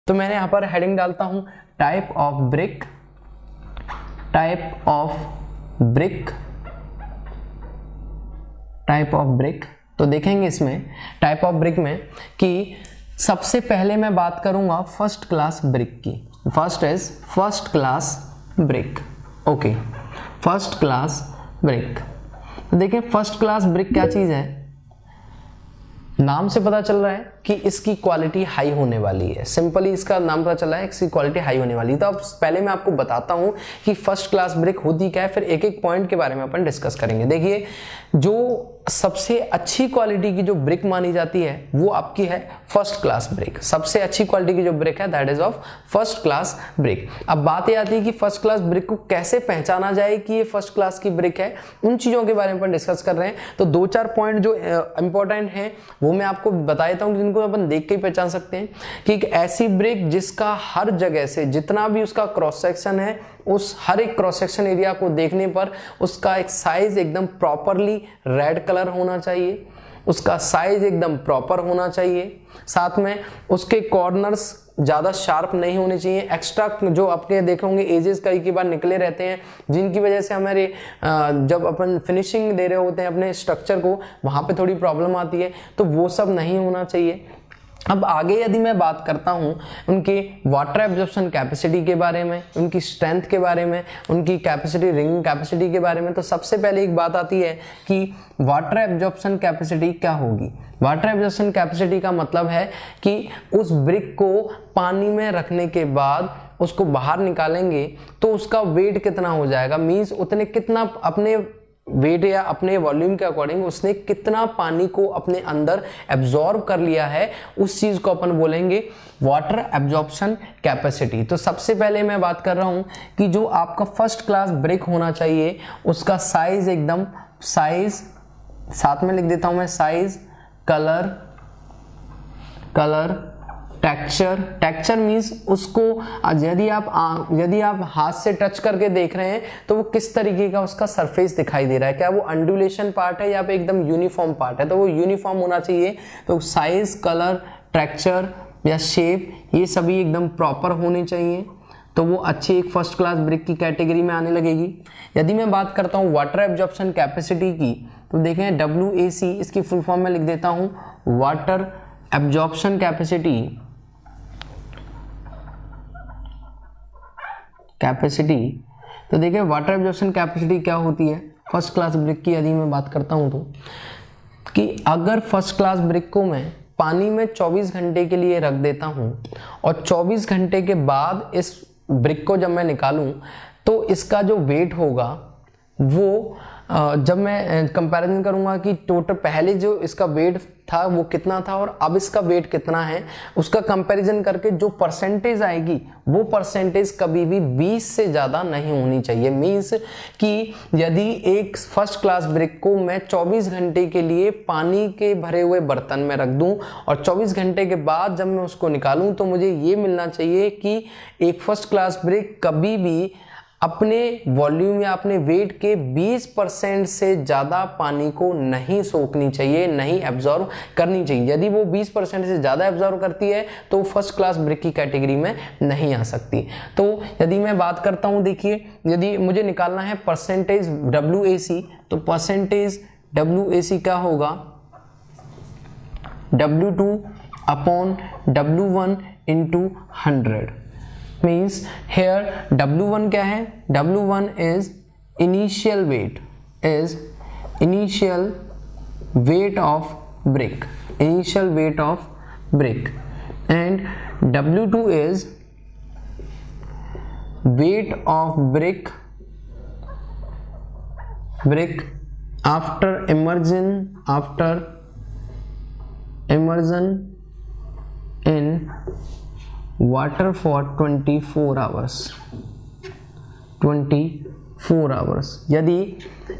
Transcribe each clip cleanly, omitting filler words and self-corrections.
तो मैंने यहाँ पर हेडिंग डालता हूँ type of brick, type of brick, type of brick. तो देखेंगे इसमें टाइप ऑफ ब्रिक में कि सबसे पहले मैं बात करूंगा फर्स्ट क्लास ब्रिक की। First is first class brick. Okay, first class brick. तो देखिए फर्स्ट क्लास ब्रिक क्या चीज है, नाम से पता चल रहा है कि इसकी क्वालिटी हाई होने वाली है। सिंपली इसका नाम पता चला है, इसकी क्वालिटी हाई होने वाली है। तो अब पहले मैं आपको बताता हूं कि फर्स्ट क्लास ब्रिक होती क्या है, फिर एक एक पॉइंट के बारे में अपन डिस्कस करेंगे। देखिए जो सबसे अच्छी क्वालिटी की जो ब्रिक मानी जाती है वो आपकी है फर्स्ट क्लास ब्रिक। सबसे अच्छी क्वालिटी की जो ब्रिक है that is of first class brick. अब बात यह आती है कि फर्स्ट क्लास ब्रिक को कैसे पहचाना जाए कि ये फर्स्ट क्लास की ब्रिक है, उन चीजों के बारे में अपन डिस्कस कर रहे हैं। तो 2-4 पॉइंट जो इंपॉर्टेंट हैं वो मैं आपको बता देता हूं, जिनको अपन देख के ही पहचान सकते हैं कि एक ऐसी ब्रिक जिसका हर जगह से जितना भी उसका क्रॉस सेक्शन है, उस हर एक क्रॉस सेक्शन एरिया को देखने पर उसका एक साइज एकदम प्रॉपरली रेड कलर होना चाहिए, उसका साइज एकदम प्रॉपर होना चाहिए, साथ में उसके कॉर्नर्स ज्यादा शार्प नहीं होने चाहिए। एक्स्ट्रा जो आपके देखे होंगे एजेस कई बार निकले रहते हैं, जिनकी वजह से हमारे जब अपन फिनिशिंग दे रहे होते हैं अपने स्ट्रक्चर को, वहां पे थोड़ी प्रॉब्लम आती है, तो वो सब नहीं होना चाहिए। अब आगे यदि मैं बात करता हूं उनकी वाटर एब्जॉर्प्शन कैपेसिटी के बारे में, उनकी स्ट्रेंथ के बारे में, उनकी कैपेसिटी, रिंगिंग कैपेसिटी के बारे में, तो सबसे पहले एक बात आती है कि वाटर एब्जॉर्प्शन कैपेसिटी क्या होगी। वाटर एब्जॉर्प्शन कैपेसिटी का मतलब है कि उस ब्रिक को पानी में रखने के बाद उसको बाहर निकालेंगे तो उसका वेट कितना हो जाएगा, मीन्स उतने कितना अपने वेट या अपने वॉल्यूम के अकॉर्डिंग उसने कितना पानी को अपने अंदर एब्जॉर्ब कर लिया है, उस चीज को अपन बोलेंगे वाटर एब्जॉर्प्शन कैपेसिटी। तो सबसे पहले मैं बात कर रहा हूं कि जो आपका फर्स्ट क्लास ब्रिक होना चाहिए उसका साइज एकदम, साइज साथ में लिख देता हूं मैं, size, colour, texture. Texture means उसको यदि आप हाथ से टच करके देख रहे हैं तो वो किस तरीके का उसका सरफेस दिखाई दे रहा है, क्या वो अंडुलेशन पार्ट है या पे एकदम यूनिफॉर्म पार्ट है, तो वो यूनिफॉर्म होना चाहिए। तो साइज, कलर, टेक्सचर या शेप ये सभी एकदम प्रॉपर होने चाहिए, तो वो अच्छी एक फर्स्ट क्लास ब्रिक की कैटेगरी में आने लगेगी। यदि मैं बात करता हूँ वाटर एब्जॉर्प्शन कैपेसिटी की, तो देखें WAC, इसकी फुल फॉर्म में लिख देता हूँ वाटर एब्जॉर्प्शन कैपेसिटी। तो देखिए वाटर एब्जॉर्प्शन कैपेसिटी क्या होती है फर्स्ट क्लास ब्रिक की, यदि मैं बात करता हूं तो कि अगर फर्स्ट क्लास ब्रिक को मैं पानी में 24 घंटे के लिए रख देता हूं और 24 घंटे के बाद इस ब्रिक को जब मैं निकालूं तो इसका जो वेट होगा वो जब मैं कंपैरिजन करूंगा कि टोटल पहले जो इसका वेट था वो कितना था और अब इसका वेट कितना है, उसका कंपैरिजन करके जो परसेंटेज आएगी वो परसेंटेज कभी भी 20 से ज़्यादा नहीं होनी चाहिए। मीन्स कि यदि एक फर्स्ट क्लास ब्रिक को मैं 24 घंटे के लिए पानी के भरे हुए बर्तन में रख दूं और 24 घंटे के बाद जब मैं उसको निकालूं तो मुझे ये मिलना चाहिए कि एक फर्स्ट क्लास ब्रिक कभी भी अपने वॉल्यूम या अपने वेट के 20% से ज़्यादा पानी को नहीं सोखनी चाहिए, नहीं एब्जॉर्व करनी चाहिए। यदि वो 20% से ज़्यादा एब्जॉर्व करती है तो फर्स्ट क्लास ब्रिक की कैटेगरी में नहीं आ सकती। तो यदि मैं बात करता हूँ, देखिए यदि मुझे निकालना है परसेंटेज WAC, तो परसेंटेज WAC क्या होगा, W2 upon W1 into 100। Means hair W1 क्या है, W1 is initial weight of brick, and W2 is weight of brick after immersion in water for 24 hours। यदि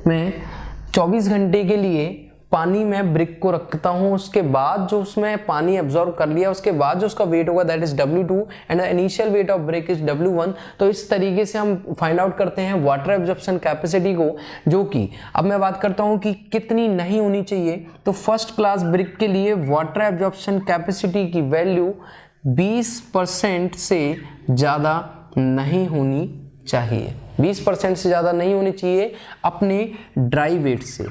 मैं 24 घंटे के लिए पानी में ब्रिक को रखता हूं, उसके बाद जो उसमें पानी एब्जॉर्ब कर लिया उसके बाद जो उसका वेट होगा that is W2 and the initial weight of brick is W1। तो इस तरीके से हम फाइंड आउट करते हैं वाटर एब्जॉर्प्शन कैपेसिटी को, जो कि अब मैं बात करता हूं कि कितनी नहीं होनी चाहिए। तो फर्स्ट क्लास ब्रिक के लिए वाटर एब्जॉर्प्शन कैपेसिटी की वैल्यू 20% से ज़्यादा नहीं होनी चाहिए, 20% से ज़्यादा नहीं होनी चाहिए अपने ड्राई वेट से,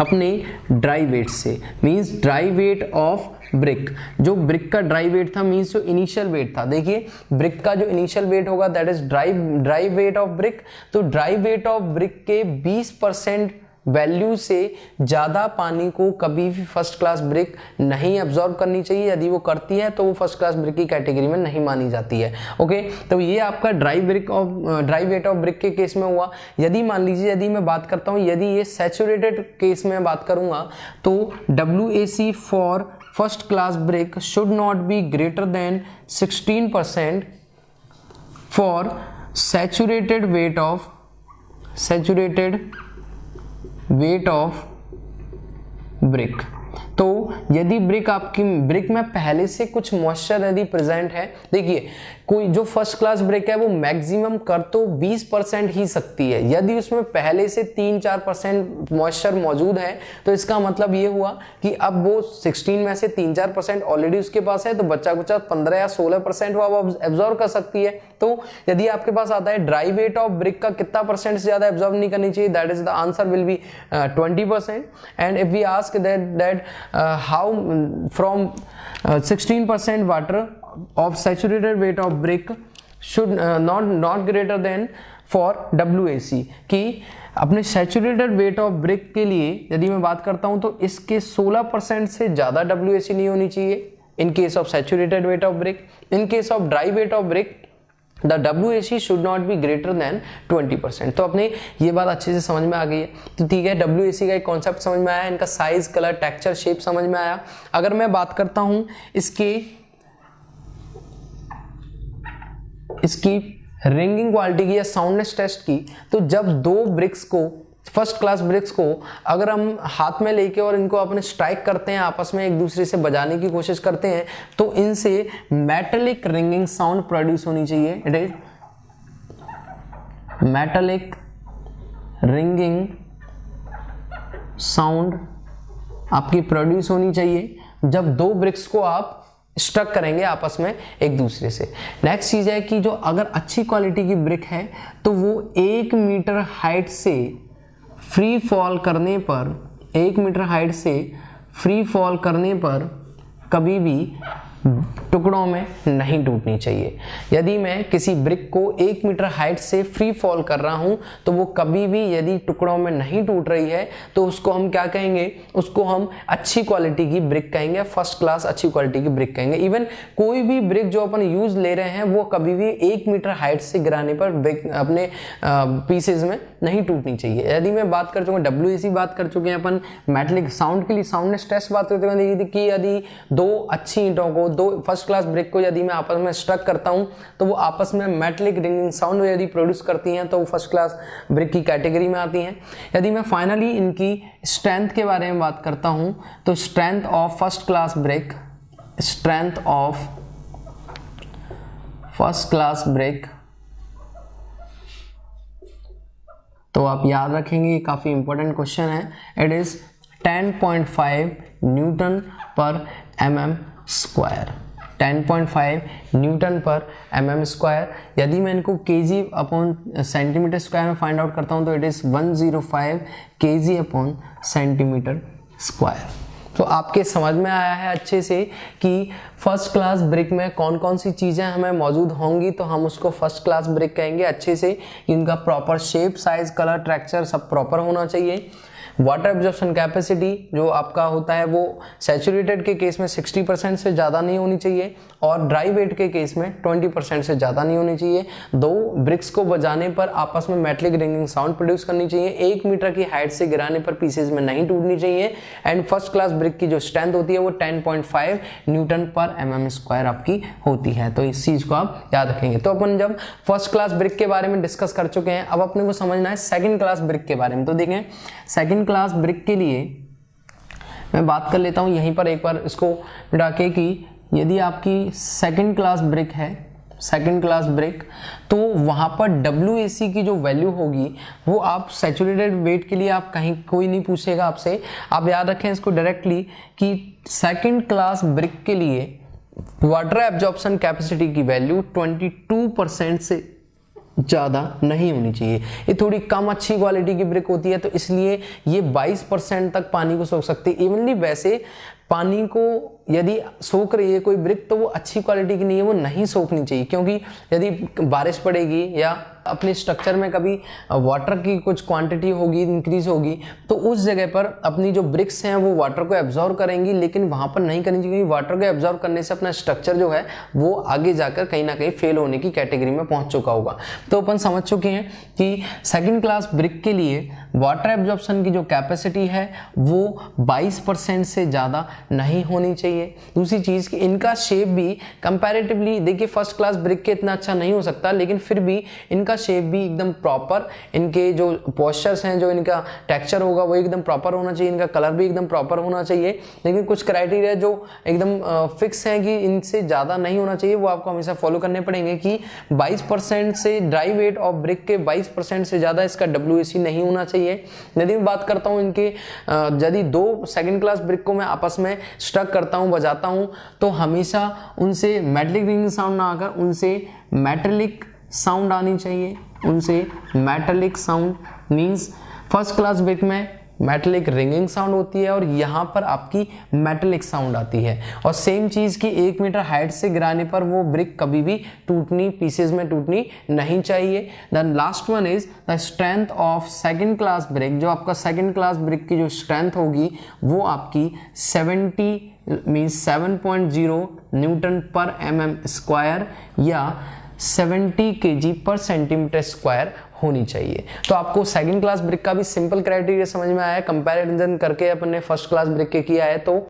अपने ड्राई वेट से means dry weight of brick. जो ब्रिक का ड्राई वेट था मीन्स जो इनिशियल वेट था, देखिए ब्रिक का जो इनिशियल वेट होगा that is dry weight of brick. तो ड्राई वेट ऑफ ब्रिक के 20% वैल्यू से ज़्यादा पानी को कभी भी फर्स्ट क्लास ब्रिक नहीं एब्जॉर्ब करनी चाहिए। यदि वो करती है तो वो फर्स्ट क्लास ब्रिक की कैटेगरी में नहीं मानी जाती है। ओके, तो ये आपका ड्राई वेट ऑफ ब्रिक के केस में हुआ। यदि मान लीजिए यदि मैं बात करता हूँ, यदि ये सैचुरेटेड केस में बात करूँगा तो WAC for first class brick should not be greater than 16% for saturated weight of brick. तो यदि ब्रिक में पहले से कुछ मॉइस्चर यदि प्रेजेंट है, देखिए कोई जो फर्स्ट क्लास ब्रिक है वो मैक्सिमम कर तो 20% ही सकती है। यदि उसमें पहले से 3-4% मॉइस्चर मौजूद है तो इसका मतलब ये हुआ कि अब वो 16 में से 3-4% ऑलरेडी उसके पास है, तो बच्चा कुछ 15 या 16% वो अब एब्जॉर्व कर सकती है। तो यदि आपके पास आता है ड्राई वेट ऑफ ब्रिक का कितना परसेंट से ज्यादा एब्जॉर्व नहीं करनी चाहिए, that is the answer will be 20%। And if we ask that how from 16% water of saturated weight of brick should not greater than for WAC, कि अपने saturated weight of brick के लिए यदि मैं बात करता हूं तो इसके 16% से ज्यादा WAC नहीं होनी चाहिए in case of saturated weight of brick. In case of dry weight of brick the WAC should not be greater than 20%। तो अपने ये बात अच्छे से समझ में आ गई है। तो ठीक है, WAC का एक कॉन्सेप्ट समझ में आया, इनका साइज, कलर, टेक्सचर, शेप समझ में आया। अगर मैं बात करता हूं इसकी रिंगिंग क्वालिटी की या साउंडनेस टेस्ट की, तो जब दो ब्रिक्स को, फर्स्ट क्लास ब्रिक्स को अगर हम हाथ में लेके और इनको अपने स्ट्राइक करते हैं, आपस में एक दूसरे से बजाने की कोशिश करते हैं, तो इनसे मेटालिक रिंगिंग साउंड प्रोड्यूस होनी चाहिए। It is metallic ringing sound आपकी प्रोड्यूस होनी चाहिए जब दो ब्रिक्स को आप स्ट्रक करेंगे आपस में एक दूसरे से। नेक्स्ट चीज है कि जो अगर अच्छी क्वालिटी की ब्रिक है तो वो 1 मीटर हाइट से फ्री फॉल करने पर, 1 मीटर हाइट से फ्री फॉल करने पर कभी भी टुकड़ों में नहीं टूटनी चाहिए। यदि मैं किसी ब्रिक को 1 मीटर हाइट से फ्री फॉल कर रहा हूं तो वो कभी भी यदि टुकड़ों में नहीं टूट रही है तो उसको हम क्या कहेंगे, उसको हम अच्छी क्वालिटी की ब्रिक कहेंगे, फर्स्ट क्लास अच्छी क्वालिटी की ब्रिक कहेंगे। इवन कोई भी ब्रिक जो अपन यूज ले रहे हैं वो कभी भी 1 मीटर हाइट से गिराने पर ब्रिक अपने पीसेज में नहीं टूटनी चाहिए। यदि मैं बात कर चुका हूँ, WAC बात कर चुके हैं अपन, मेटलिक साउंड के लिए साउंडनेस टेस्ट बात करते हैं कि यदि दो अच्छी ईंटों को, दो फर्स्ट क्लास ब्रिक को यदि मैं आपस में स्ट्रक करता हूं तो वो आपस में मेटलिक रिंगिंग साउंड यदि प्रोड्यूस करती हैं तो वो फर्स्ट क्लास ब्रिक की कैटेगरी में आती हैं। यदि मैं फाइनली इनकी स्ट्रेंथ के बारे में बात करता हूं तो strength of first class brick, strength of first class brick, तो आप याद रखेंगे, ये काफी इंपॉर्टेंट क्वेश्चन है। इट इज 10.5 न्यूटन पर mm स्क्वायर, 10.5 न्यूटन पर mm स्क्वायर। यदि मैं इनको kg अपॉन सेंटीमीटर स्क्वायर में फाइंड आउट करता हूं तो it is 105 kg upon centimetre square. तो आपके समझ में आया है अच्छे से कि फर्स्ट क्लास ब्रिक में कौन कौन सी चीज़ें हमें मौजूद होंगी तो हम उसको फर्स्ट क्लास ब्रिक कहेंगे। अच्छे से इनका proper shape, size, colour, texture सब प्रॉपर होना चाहिए। वाटर एब्जॉर्प्शन कैपेसिटी जो आपका होता है वो सैचुरेटेड के केस में 60% से ज़्यादा नहीं होनी चाहिए और ड्राई वेट के केस में 20% से ज़्यादा नहीं होनी चाहिए। दो ब्रिक्स को बजाने पर आपस में मेटलिक रिंगिंग साउंड प्रोड्यूस करनी चाहिए। 1 मीटर की हाइट से गिराने पर पीसेज में नहीं टूटनी चाहिए। एंड फर्स्ट क्लास ब्रिक की जो स्ट्रेंथ होती है वो 10.5 न्यूटन पर mm स्क्वायर आपकी होती है। तो इस चीज़ को आप याद रखेंगे। तो अपन जब फर्स्ट क्लास ब्रिक के बारे में डिस्कस कर चुके हैं, अब अपने को समझना है सेकेंड क्लास ब्रिक के बारे में। तो देखें, सेकेंड क्लास ब्रिक के लिए मैं बात कर लेता हूं यहीं पर एक बार इसको मिटा के कि यदि आपकी सेकंड क्लास ब्रिक है, सेकंड क्लास ब्रिक, तो वहां पर WAC की जो वैल्यू होगी वो आप सैचुरेटेड वेट के लिए आप कहीं कोई नहीं पूछेगा आपसे, आप याद रखें इसको डायरेक्टली कि सेकंड क्लास ब्रिक के लिए वाटर एब्जॉर्प्शन कैपेसिटी की वैल्यू 22% से ज़्यादा नहीं होनी चाहिए। ये थोड़ी कम अच्छी क्वालिटी की ब्रिक होती है, तो इसलिए ये 22% तक पानी को सोख सकती है इवनली। वैसे पानी को यदि सोख रही है कोई ब्रिक तो वो अच्छी क्वालिटी की नहीं है, वो नहीं सोखनी चाहिए, क्योंकि यदि बारिश पड़ेगी या अपने स्ट्रक्चर में कभी वाटर की कुछ क्वांटिटी होगी, इंक्रीज होगी, तो उस जगह पर अपनी जो ब्रिक्स हैं वो वाटर को एब्जॉर्ब करेंगी, लेकिन वहाँ पर नहीं करनी चाहिए, क्योंकि वाटर को एब्जॉर्ब करने से अपना स्ट्रक्चर जो है वो आगे जाकर कहीं ना कहीं फेल होने की कैटेगरी में पहुँच चुका होगा। तो अपन समझ चुके हैं कि सेकेंड क्लास ब्रिक के लिए वाटर एब्जॉर्प्शन की जो कैपेसिटी है वो 22% से ज़्यादा नहीं होनी चाहिए। दूसरी चीज़ कि इनका शेप भी कंपैरेटिवली, देखिए फर्स्ट क्लास ब्रिक के इतना अच्छा नहीं हो सकता, लेकिन फिर भी इनका शेप भी एकदम प्रॉपर, इनके जो पोस्चर्स हैं, जो इनका टेक्सचर होगा वो एकदम प्रॉपर होना चाहिए, इनका कलर भी एकदम प्रॉपर होना चाहिए। लेकिन कुछ क्राइटेरिया जो एकदम फिक्स हैं कि इनसे ज़्यादा नहीं होना चाहिए, वो आपको हमेशा फॉलो करने पड़ेंगे कि 22% से ड्राई वेट ऑफ ब्रिक के 22% से ज़्यादा इसका WAC नहीं होना चाहिए। यदि मैं बात करता हूँ इनके, यदि दो सेकेंड क्लास ब्रिक को मैं आपस में स्ट्रक करता हूँ, बजाता हूँ, तो हमेशा उनसे मेटलिक रिंगिंग साउंड ना आकर उनसे मेटेलिक साउंड आनी चाहिए। उनसे metallic sound means first class brick में मेटेलिक रिंगिंग साउंड होती है और यहाँ पर आपकी मेटेलिक साउंड आती है। और सेम चीज़ की 1 मीटर हाइट से गिराने पर वो ब्रिक कभी भी टूटनी, पीसेज में टूटनी नहीं चाहिए। Then last one is the strength of second class brick. जो आपका सेकंड क्लास ब्रिक की जो स्ट्रेंथ होगी वो आपकी 70 मीन्स 7.0 न्यूटन पर mm² या 70 kg पर सेंटीमीटर स्क्वायर होनी चाहिए। तो आपको सेकंड क्लास ब्रिक का भी सिंपल क्राइटेरिया समझ में आया, कंपैरिजन करके अपने फर्स्ट क्लास ब्रिक के किया है। तो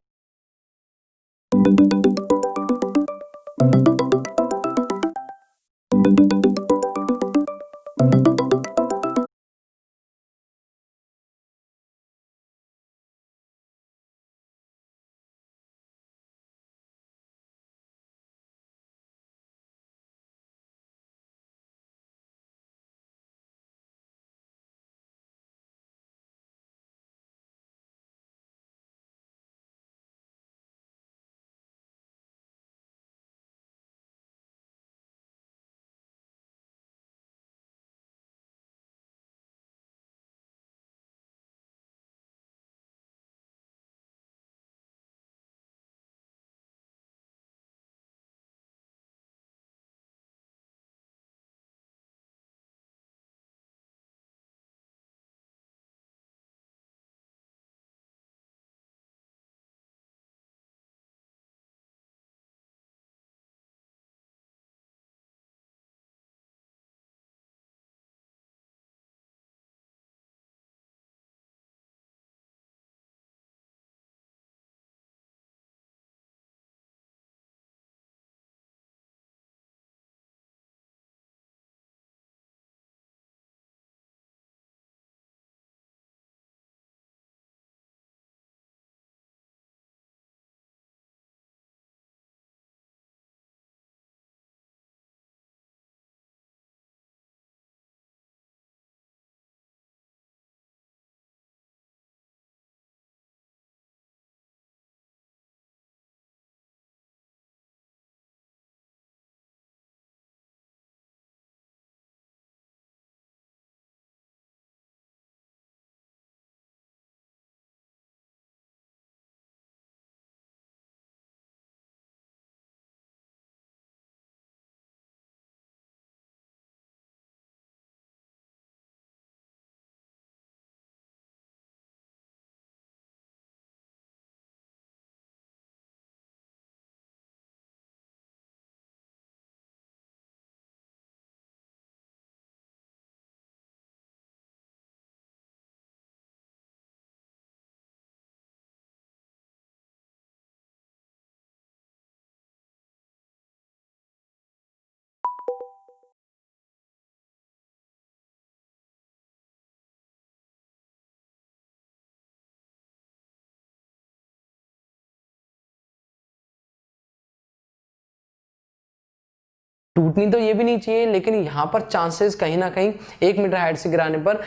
टूटनी तो ये भी नहीं चाहिए, लेकिन यहाँ पर चांसेस कहीं ना कहीं 1 मीटर हाइट से गिराने पर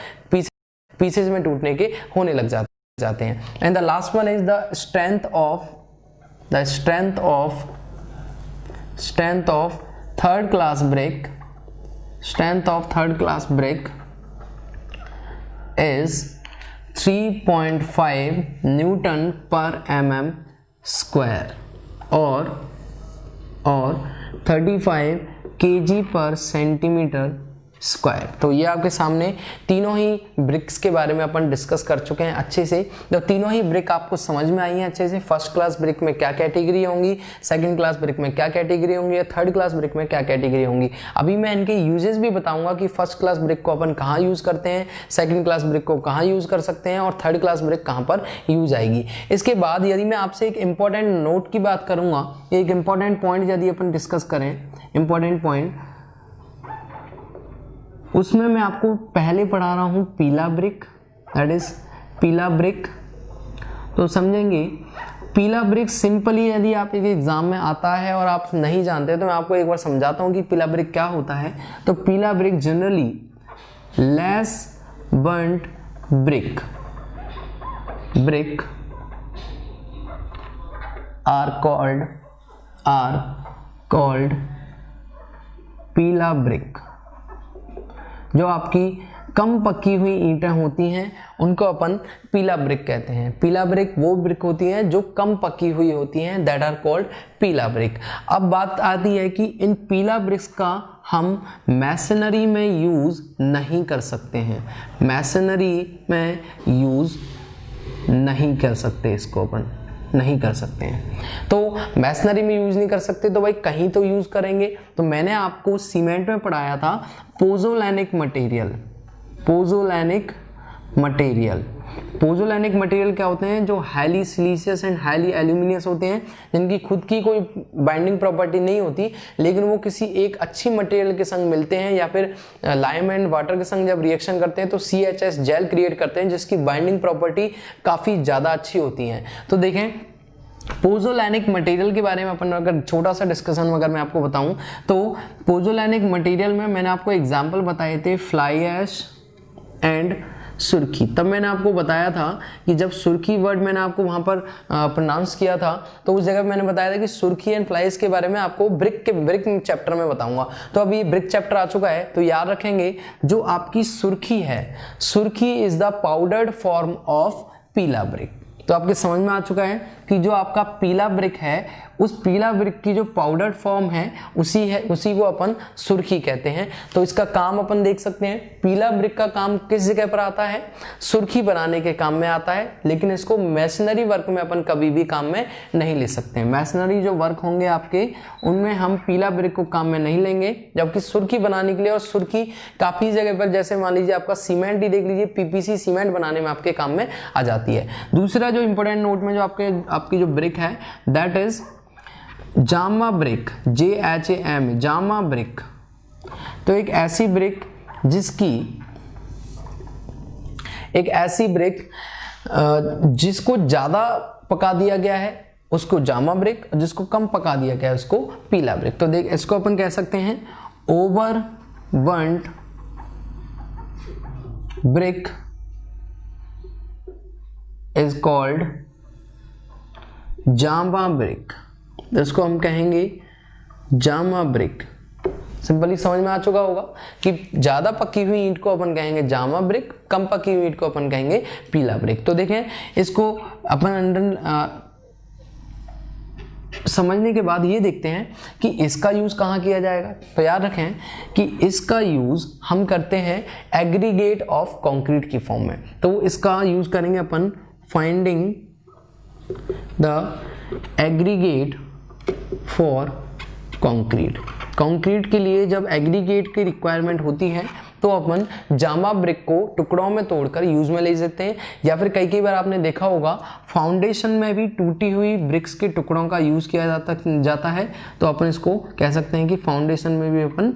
पीसेज में टूटने के होने लग जाते हैं। And the last one is the strength of strength of third class brick is 3.5 Newton पर mm स्क्वायर और 35 kg पर सेंटीमीटर स्क्वायर। तो ये आपके सामने तीनों ही ब्रिक्स के बारे में अपन डिस्कस कर चुके हैं अच्छे से। तो तीनों ही ब्रिक आपको समझ में आई हैं अच्छे से। फर्स्ट क्लास ब्रिक में क्या कैटेगरी होंगी, सेकंड क्लास ब्रिक में क्या कैटेगरी होंगी, थर्ड क्लास ब्रिक में क्या कैटेगरी होंगी। अभी मैं इनके यूजेस भी बताऊंगा कि फर्स्ट क्लास ब्रिक को अपन कहाँ यूज करते हैं, सेकंड क्लास ब्रिक को कहाँ यूज कर सकते हैं और थर्ड क्लास ब्रिक कहाँ पर यूज आएगी। इसके बाद यदि मैं आपसे एक इंपॉर्टेंट नोट की बात करूंगा, एक इंपॉर्टेंट पॉइंट यदि अपन डिस्कस करें, इंपॉर्टेंट पॉइंट, उसमें मैं आपको पहले पढ़ा रहा हूं पीला ब्रिक, दैट इज पीला ब्रिक। तो समझेंगे पीला ब्रिक सिंपली यदि आप एक एग्जाम में आता है और आप नहीं जानते तो मैं आपको एक बार समझाता हूं कि पीला ब्रिक क्या होता है। तो पीला brick generally less burned brick are called पीला ब्रिक। जो आपकी कम पकी हुई ईंटें होती हैं उनको अपन पीला ब्रिक कहते हैं। पीला ब्रिक वो ब्रिक होती हैं जो कम पकी हुई होती हैं, दैट आर कॉल्ड पीला ब्रिक। अब बात आती है कि इन पीला ब्रिक्स का हम मैसनरी में यूज नहीं कर सकते हैं, मैसनरी में यूज नहीं कर सकते, इसको अपन नहीं कर सकते हैं। तो मैसनरी में यूज नहीं कर सकते तो भाई कहीं तो यूज करेंगे। तो मैंने आपको सीमेंट में पढ़ाया था पोजोलैनिक मटेरियल क्या होते हैं, जो हाईली सिलिशियस एंड हाईली एल्यूमिनियस होते हैं, जिनकी खुद की कोई बाइंडिंग प्रॉपर्टी नहीं होती, लेकिन वो किसी एक अच्छी मटेरियल के संग मिलते हैं या फिर लाइम एंड वाटर के संग जब रिएक्शन करते हैं तो CHS जेल क्रिएट करते हैं, जिसकी बाइंडिंग प्रॉपर्टी काफ़ी ज़्यादा अच्छी होती हैं। तो देखें पोजोलैनिक मटेरियल के बारे में अपन अगर छोटा सा डिस्कशन अगर मैं आपको बताऊं तो पोजोलैनिक मटेरियल में मैंने आपको एग्जांपल बताए थे फ्लाई ऐश एंड सुर्खी। तब मैंने आपको बताया था कि जब सुर्खी वर्ड मैंने आपको वहां पर प्रोनाउंस किया था तो उस जगह मैंने बताया था कि सुर्खी एंड फ्लाइज के बारे में आपको ब्रिक चैप्टर में बताऊंगा। तो अभी ब्रिक चैप्टर आ चुका है तो याद रखेंगे जो आपकी सुर्खी है, सुर्खी is the powdered form of पीला ब्रिक। तो आपके समझ में आ चुका है कि जो आपका पीला ब्रिक है उस पीला ब्रिक की जो पाउडर्ड फॉर्म है उसी को अपन सुर्खी कहते हैं। तो इसका काम अपन देख सकते हैं, पीला ब्रिक का काम किस जगह पर आता है, सुर्खी बनाने के काम में आता है, लेकिन इसको मैसनरी वर्क में अपन कभी भी काम में नहीं ले सकते हैं। मैसनरी जो वर्क होंगे आपके उनमें हम पीला ब्रिक को काम में नहीं लेंगे, जबकि सुर्खी बनाने के लिए, और सुर्खी काफी जगह पर जैसे मान लीजिए आपका सीमेंट ही देख लीजिए, PPC सीमेंट बनाने में आपके काम में आ जाती है। दूसरा जो इंपॉर्टेंट नोट में जो आपकी जो ब्रिक है that is Jama brick, JHAM, Jama brick. तो एक ऐसी ब्रिक जिसको ज्यादा पका दिया गया है उसको जामा ब्रिक, जिसको कम पका दिया गया है उसको पीला ब्रिक। तो देख इसको अपन कह सकते हैं over burned brick is called Jama brick. इसको हम कहेंगे जामा ब्रिक। सिंपली समझ में आ चुका होगा कि ज्यादा पकी हुई ईंट को अपन कहेंगे जामा ब्रिक, कम पकी हुई ईंट को अपन कहेंगे पीला ब्रिक। तो देखें इसको अपन अंडर समझने के बाद ये देखते हैं कि इसका यूज कहाँ किया जाएगा। तो याद रखें कि इसका यूज हम करते हैं एग्रीगेट ऑफ कंक्रीट की फॉर्म में। तो इसका यूज करेंगे अपन finding the aggregate for concrete. Concrete के लिए जब एग्रीगेट की रिक्वायरमेंट होती है तो अपन जामा ब्रिक को टुकड़ों में तोड़कर यूज में ले सकते हैं, या फिर कई बार आपने देखा होगा फाउंडेशन में भी टूटी हुई ब्रिक्स के टुकड़ों का यूज किया जाता है। तो अपन इसको कह सकते हैं कि फाउंडेशन में भी अपन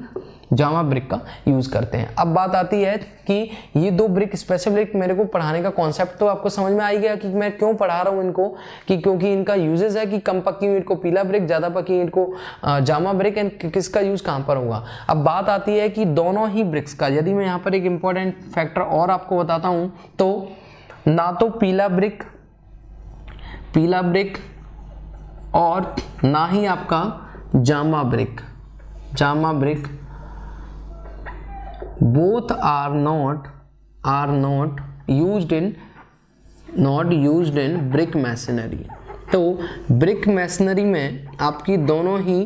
जामा ब्रिक का यूज करते हैं। अब बात आती है कि ये दो ब्रिक, स्पेशल ब्रिक मेरे को पढ़ाने का कॉन्सेप्ट तो आपको समझ में आ ही गया कि मैं क्यों पढ़ा रहा हूँ इनको, कि क्योंकि इनका यूजेस है कि कम पकी ईंट को पीला ब्रिक, ज्यादा पकी ईंट को जामा ब्रिक, एंड किसका यूज कहाँ पर होगा। अब बात आती है कि दोनों ही ब्रिक्स का, यदि मैं यहाँ पर एक इंपॉर्टेंट फैक्टर और आपको बताता हूँ तो ना तो पीला ब्रिक और ना ही आपका Jama brick, Jama brick, both are not used in brick masonry। तो ब्रिक मैसनरी में आपकी दोनों ही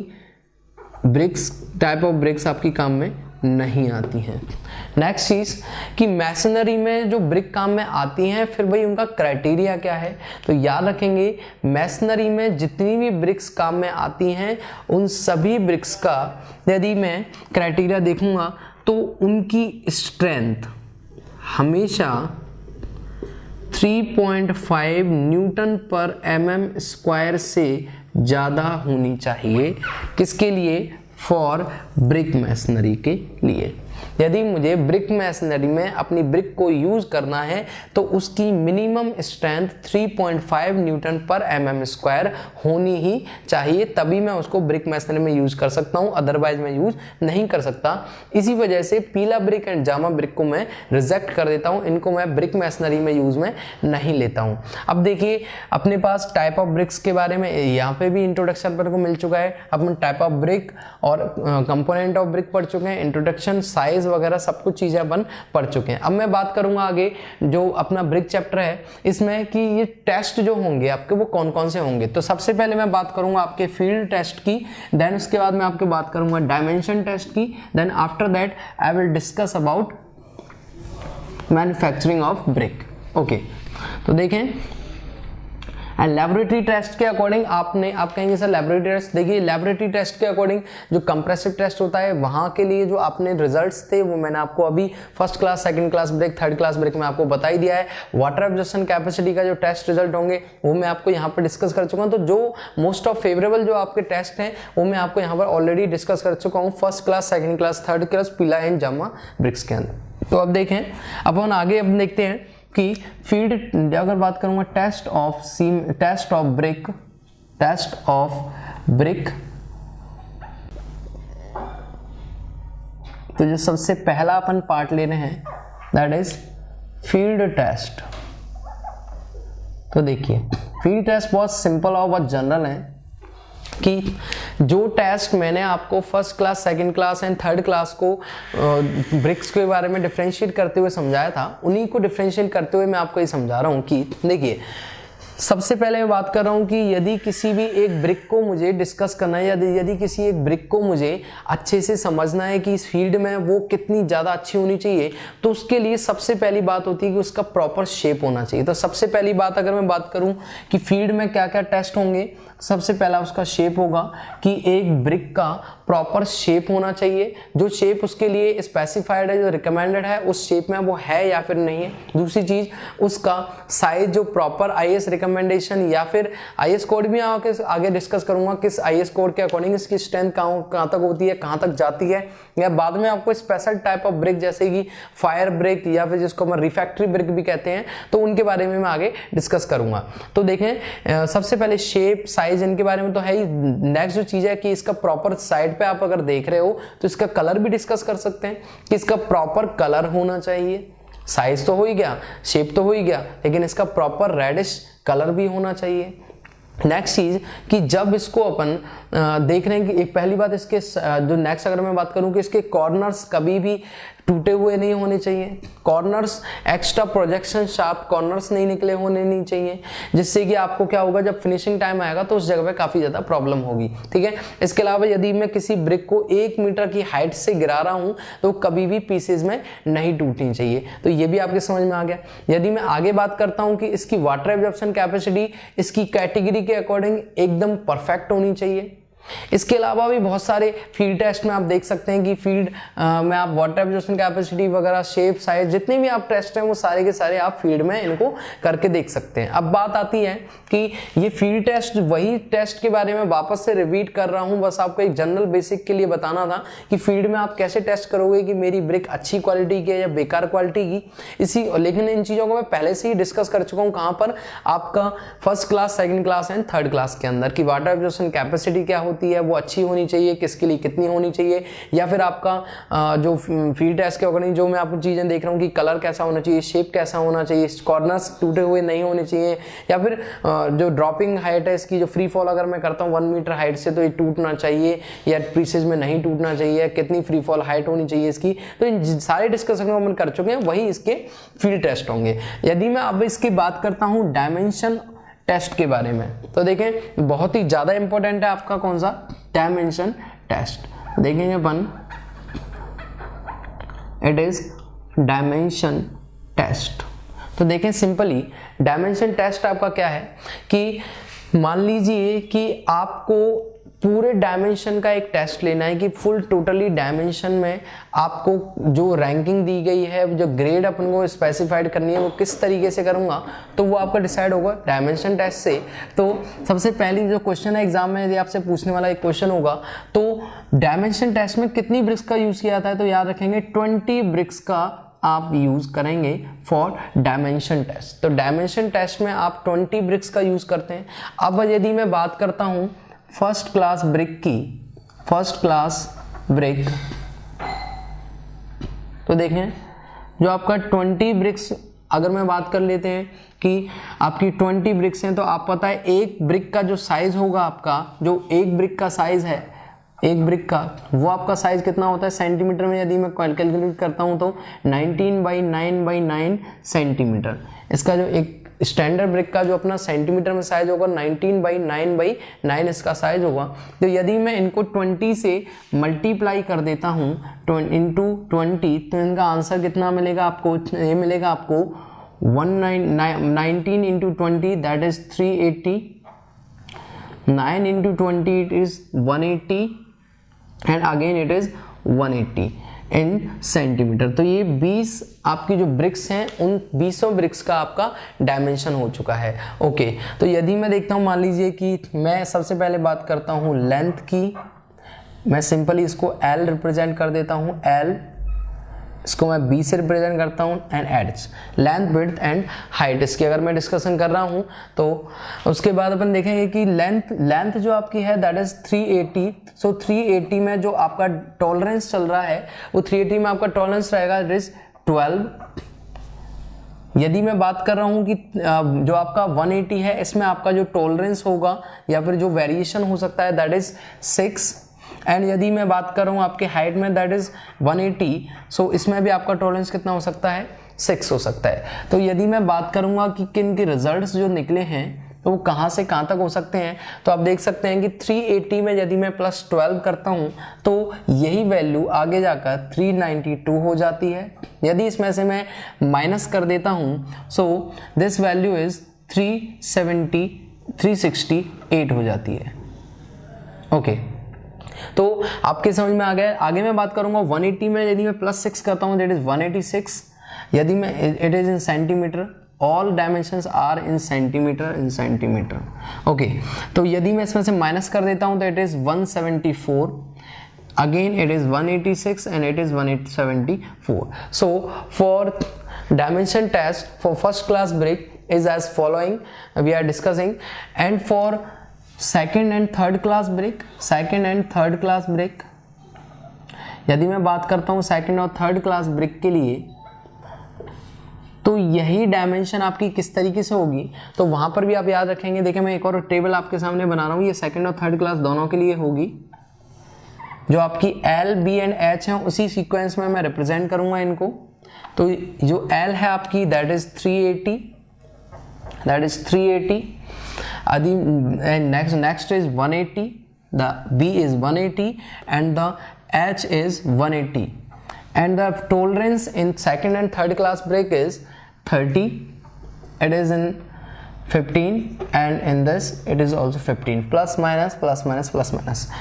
ब्रिक्स, टाइप ऑफ ब्रिक्स आपकी काम में नहीं आती हैं। नेक्स्ट चीज कि मैसनरी में जो ब्रिक काम में आती हैं, फिर भाई उनका क्राइटेरिया क्या है। तो याद रखेंगे मैसनरी में जितनी भी ब्रिक्स काम में आती हैं उन सभी ब्रिक्स का यदि मैं क्राइटेरिया देखूंगा तो उनकी स्ट्रेंथ हमेशा 3.5 न्यूटन पर mm स्क्वायर से ज़्यादा होनी चाहिए। किसके लिए? फॉर ब्रिक मैसनरी के लिए। यदि मुझे ब्रिक मैसनरी में अपनी ब्रिक को यूज करना है तो उसकी मिनिमम स्ट्रेंथ 3.5 न्यूटन पर mm स्क्वायर होनी ही चाहिए, तभी मैं उसको ब्रिक मैसनरी में यूज कर सकता हूं, अदरवाइज मैं यूज नहीं कर सकता। इसी वजह से पीला ब्रिक एंड जामा ब्रिक को मैं रिजेक्ट कर देता हूं, इनको मैं ब्रिक मैसनरी में यूज में नहीं लेता हूं। अब देखिए अपने पास टाइप ऑफ ब्रिक्स के बारे में यहाँ पे भी इंट्रोडक्शन पर को मिल चुका है। अपन टाइप ऑफ ब्रिक और कंपोनेंट ऑफ ब्रिक पढ़ चुके हैं, इंट्रोडक्शन, साइज वगैरह सब कुछ चीजें अपन पढ़ चुके हैं। अब मैं बात करूंगा आगे जो अपना ब्रिक चैप्टर है इसमें कि ये टेस्ट जो होंगे आपके वो कौन कौन से होंगे। तो सबसे पहले मैं बात करूंगा आपके फील्ड टेस्ट की, देन उसके बाद मैं आपके बात करूंगा डायमेंशन टेस्ट की, then after that I will discuss about manufacturing of brick. Okay, तो देखें एंड लेबोरेटरी टेस्ट के अकॉर्डिंग आप कहेंगे सर लेबोरेटरी टेस्ट, देखिए लेबोरेटरी टेस्ट के अकॉर्डिंग जो कंप्रेसिव टेस्ट होता है वहां के लिए जो आपने रिजल्ट्स थे वो मैंने आपको अभी first class, second class brick, third class brick में आपको बता ही दिया है। वाटर एब्जॉर्प्शन कैपेसिटी का जो टेस्ट रिजल्ट होंगे वो मैं आपको यहाँ पर डिस्कस कर चुका हूँ। तो जो मोस्ट ऑफ फेवरेबल जो आपके टेस्ट हैं वो मैं आपको यहाँ पर ऑलरेडी डिस्कस कर चुका हूँ first class, second class, third class, पीला एंड जामा ब्रिक्स के अंदर। तो अब देखें अपन आगे अब देखते हैं कि फील्ड अगर बात करूंगा टेस्ट ऑफ ब्रिक, तो जो सबसे पहला अपन पार्ट ले रहे हैं दैट इज फील्ड टेस्ट। तो देखिए फील्ड टेस्ट बहुत सिंपल और बहुत जनरल है कि जो टेस्ट मैंने आपको first class, second class and third class को ब्रिक्स के बारे में डिफरेंशिएट करते हुए समझाया था, उन्हीं को डिफरेंशिएट करते हुए मैं आपको ये समझा रहा हूँ कि देखिए सबसे पहले मैं बात कर रहा हूँ कि यदि किसी भी एक ब्रिक को मुझे डिस्कस करना है, यदि किसी एक ब्रिक को मुझे अच्छे से समझना है कि इस फील्ड में वो कितनी ज़्यादा अच्छी होनी चाहिए, तो उसके लिए सबसे पहली बात होती है कि उसका प्रॉपर शेप होना चाहिए। तो सबसे पहली बात अगर मैं बात करूँ कि फील्ड में क्या क्या टेस्ट होंगे, सबसे पहला उसका शेप होगा कि एक ब्रिक का प्रॉपर शेप होना चाहिए, जो शेप उसके लिए स्पेसिफाइड है, जो रिकमेंडेड है, उस शेप में वो है या फिर नहीं है। दूसरी चीज उसका साइज, जो प्रॉपर आईएस रिकमेंडेशन या फिर आईएस कोड भी आगे डिस्कस करूंगा किस आईएस कोड के अकॉर्डिंग इसकी स्ट्रेंथ कहाँ तक होती है, कहाँ तक जाती है, या बाद में आपको स्पेशल टाइप ऑफ ब्रिक जैसे कि फायर ब्रिक या फिर जिसको हम रिफैक्ट्री ब्रिक भी कहते हैं, तो उनके बारे में मैं आगे डिस्कस करूंगा। तो देखें सबसे पहले शेप, साइज इनके बारे में तो है ही। नेक्स्ट जो चीज है कि इसका प्रॉपर साइड पे आप अगर देख रहे हो तो इसका कलर भी डिस्कस कर सकते हैं कि इसका प्रॉपर कलर होना चाहिए। साइज तो हो ही गया, शेप तो हो ही गया, लेकिन इसका प्रॉपर रेडिश कलर भी होना चाहिए। नेक्स्ट चीज कि जब इसको अपन देख रहे हैं कि एक पहली बात इसके जो नेक्स्ट अगर मैं बात करूं कि इसके कॉर्नर्स कभी भी टूटे हुए नहीं होने चाहिए, corners extra projection sharp corners नहीं निकले होने नहीं चाहिए, जिससे कि आपको क्या होगा जब फिनिशिंग टाइम आएगा तो उस जगह पे काफी ज्यादा प्रॉब्लम होगी। ठीक है, इसके अलावा यदि मैं किसी ब्रिक को 1 मीटर की हाइट से गिरा रहा हूं तो कभी भी पीसेज में नहीं टूटनी चाहिए। तो ये भी आपके समझ में आ गया। यदि मैं आगे बात करता हूं कि इसकी वाटर एब्जॉर्प्शन कैपेसिटी इसकी कैटेगरी के अकॉर्डिंग एकदम परफेक्ट होनी चाहिए। इसके अलावा भी बहुत सारे फील्ड टेस्ट में आप देख सकते हैं कि फील्ड में आप वाटर एब्जॉर्प्शन कैपेसिटी वगैरह, शेप, साइज, जितने भी आप टेस्ट हैं वो सारे के सारे आप फील्ड में इनको करके देख सकते हैं। अब बात आती है कि ये फील्ड टेस्ट, वही टेस्ट के बारे में वापस से रिपीट कर रहा हूं, बस आपको एक जनरल बेसिक के लिए बताना था कि फील्ड में आप कैसे टेस्ट करोगे कि मेरी ब्रिक अच्छी क्वालिटी की है या बेकार क्वालिटी की। लेकिन इन चीजों को मैं पहले से ही डिस्कस कर चुका हूं, कहां पर आपका first class, second class and third class के अंदर, कि वाटर एब्जॉर्प्शन कैपेसिटी क्या होती होती है वो अच्छी होनी चाहिए, किसके लिए कितनी होनी चाहिए, या फिर आपका जो फील्ड टेस्ट के अकॉर्डिंग जो मैं आपको चीज़ें देख रहा हूँ कि कलर कैसा होना चाहिए, शेप कैसा होना चाहिए, कॉर्नर्स टूटे हुए नहीं होने चाहिए, या फिर जो ड्रॉपिंग हाइट है इसकी, जो फ्री फॉल अगर मैं करता हूँ 1 मीटर हाइट से तो ये टूटना चाहिए या पीसेज में नहीं टूटना चाहिए, कितनी फ्री फॉल हाइट होनी चाहिए इसकी। तो इन सारे डिस्कशन को हम कर चुके हैं, वही इसके फील्ड टेस्ट होंगे। यदि मैं अब इसकी बात करता हूँ डायमेंशन टेस्ट के बारे में, तो देखें बहुत ही ज़्यादा इंपॉर्टेंट है आपका कौन सा, डायमेंशन टेस्ट। देखेंगे अपन, इट इज डायमेंशन टेस्ट। तो देखें सिंपली डायमेंशन टेस्ट आपका क्या है कि मान लीजिए कि आपको पूरे डायमेंशन का एक टेस्ट लेना है कि फुल टोटली डायमेंशन में आपको जो रैंकिंग दी गई है, जो ग्रेड अपन को स्पेसिफाइड करनी है वो किस तरीके से करूंगा, तो वो आपका डिसाइड होगा डायमेंशन टेस्ट से। तो सबसे पहली जो क्वेश्चन है एग्जाम में यदि आपसे पूछने वाला एक क्वेश्चन होगा तो डायमेंशन टेस्ट में कितनी ब्रिक्स का यूज किया जाता है, तो याद रखेंगे 20 ब्रिक्स का आप यूज करेंगे फॉर डायमेंशन टेस्ट। तो डायमेंशन टेस्ट में आप 20 ब्रिक्स का यूज करते हैं। अब यदि मैं बात करता हूं फर्स्ट क्लास ब्रिक की, फर्स्ट क्लास ब्रिक, तो देखें जो आपका 20 ब्रिक्स अगर मैं बात कर लेते हैं कि आपकी 20 ब्रिक्स हैं, तो आप पता है एक ब्रिक का जो साइज होगा आपका, जो एक ब्रिक का साइज है, एक ब्रिक का वो आपका साइज कितना होता है सेंटीमीटर में, यदि मैं कैलकुलेट करता हूं तो 19/9/9 सेंटीमीटर। इसका जो एक स्टैंडर्ड ब्रिक का जो अपना सेंटीमीटर में साइज होगा 19/9/9 इसका साइज होगा। तो यदि मैं इनको 20 से मल्टीप्लाई कर देता हूं इंटू 20, तो इनका आंसर कितना मिलेगा आपको, ये मिलेगा आपको 19 into 20 that is 380, 9 into 20 it is 180 and again it is 180 in centimetre. तो ये 20 आपकी जो ब्रिक्स हैं उन 20 ब्रिक्स का आपका डायमेंशन हो चुका है। ओके, तो यदि मैं देखता हूं, मान लीजिए कि मैं सबसे पहले बात करता हूं लेंथ की, मैं सिंपली इसको L रिप्रेजेंट कर देता हूं, L, इसको मैं B से रिप्रेजेंट करता हूं and its length, width and height. इसकी अगर मैं डिस्कशन कर रहा हूं तो उसके बाद अपन देखेंगे कि लेंथ जो आपकी है दैट इज 380। सो 380 में जो आपका टॉलरेंस चल रहा है वो 380 में आपका टॉलरेंस रहेगा इट इज 12। यदि मैं बात कर रहा हूं कि जो आपका 180 है इसमें आपका जो टॉलरेंस होगा या फिर जो वेरिएशन हो सकता है दैट इज 6। एंड यदि मैं बात कर रहा हूँ आपके हाइट में दैट इज 180, सो इसमें भी आपका टॉलरेंस कितना हो सकता है, 6 हो सकता है। तो यदि मैं बात करूंगा कि किन के रिजल्ट्स जो निकले हैं तो वो कहाँ से कहाँ तक हो सकते हैं, तो आप देख सकते हैं कि 380 में यदि मैं +12 करता हूँ तो यही वैल्यू आगे जाकर 392 हो जाती है। यदि इसमें से मैं माइनस कर देता हूँ सो दिस वैल्यू इज 368 हो जाती है। ओके, तो आपके समझ में आ गया। आगे मैं बात करूंगा 180 में यदि मैं +6 करता हूं दैट इज 186। यदि मैं it is in centimetre, all dimensions are in centimetre. Okay, तो यदि मैं इसमें से माइनस कर देता हूं तो it is 174, again it is 186 and it is 174। So for dimension test for first class brick is as following we are discussing. And for second and third class brick, यदि मैं बात करता हूं सेकेंड और थर्ड क्लास ब्रिक के लिए, तो यही डायमेंशन आपकी किस तरीके से होगी, तो वहां पर भी आप याद रखेंगे। देखिए मैं एक और टेबल आपके सामने बना रहा हूं, ये सेकेंड और थर्ड क्लास दोनों के लिए होगी। जो आपकी L, B एंड H है उसी सीक्वेंस में मैं रिप्रेजेंट करूंगा इनको। तो जो L है आपकी that is 380, next is 180, the B is 180 and the H is 180 and the tolerance in second and third class brake is 30, it is in 15 and in this it is also 15, plus minus.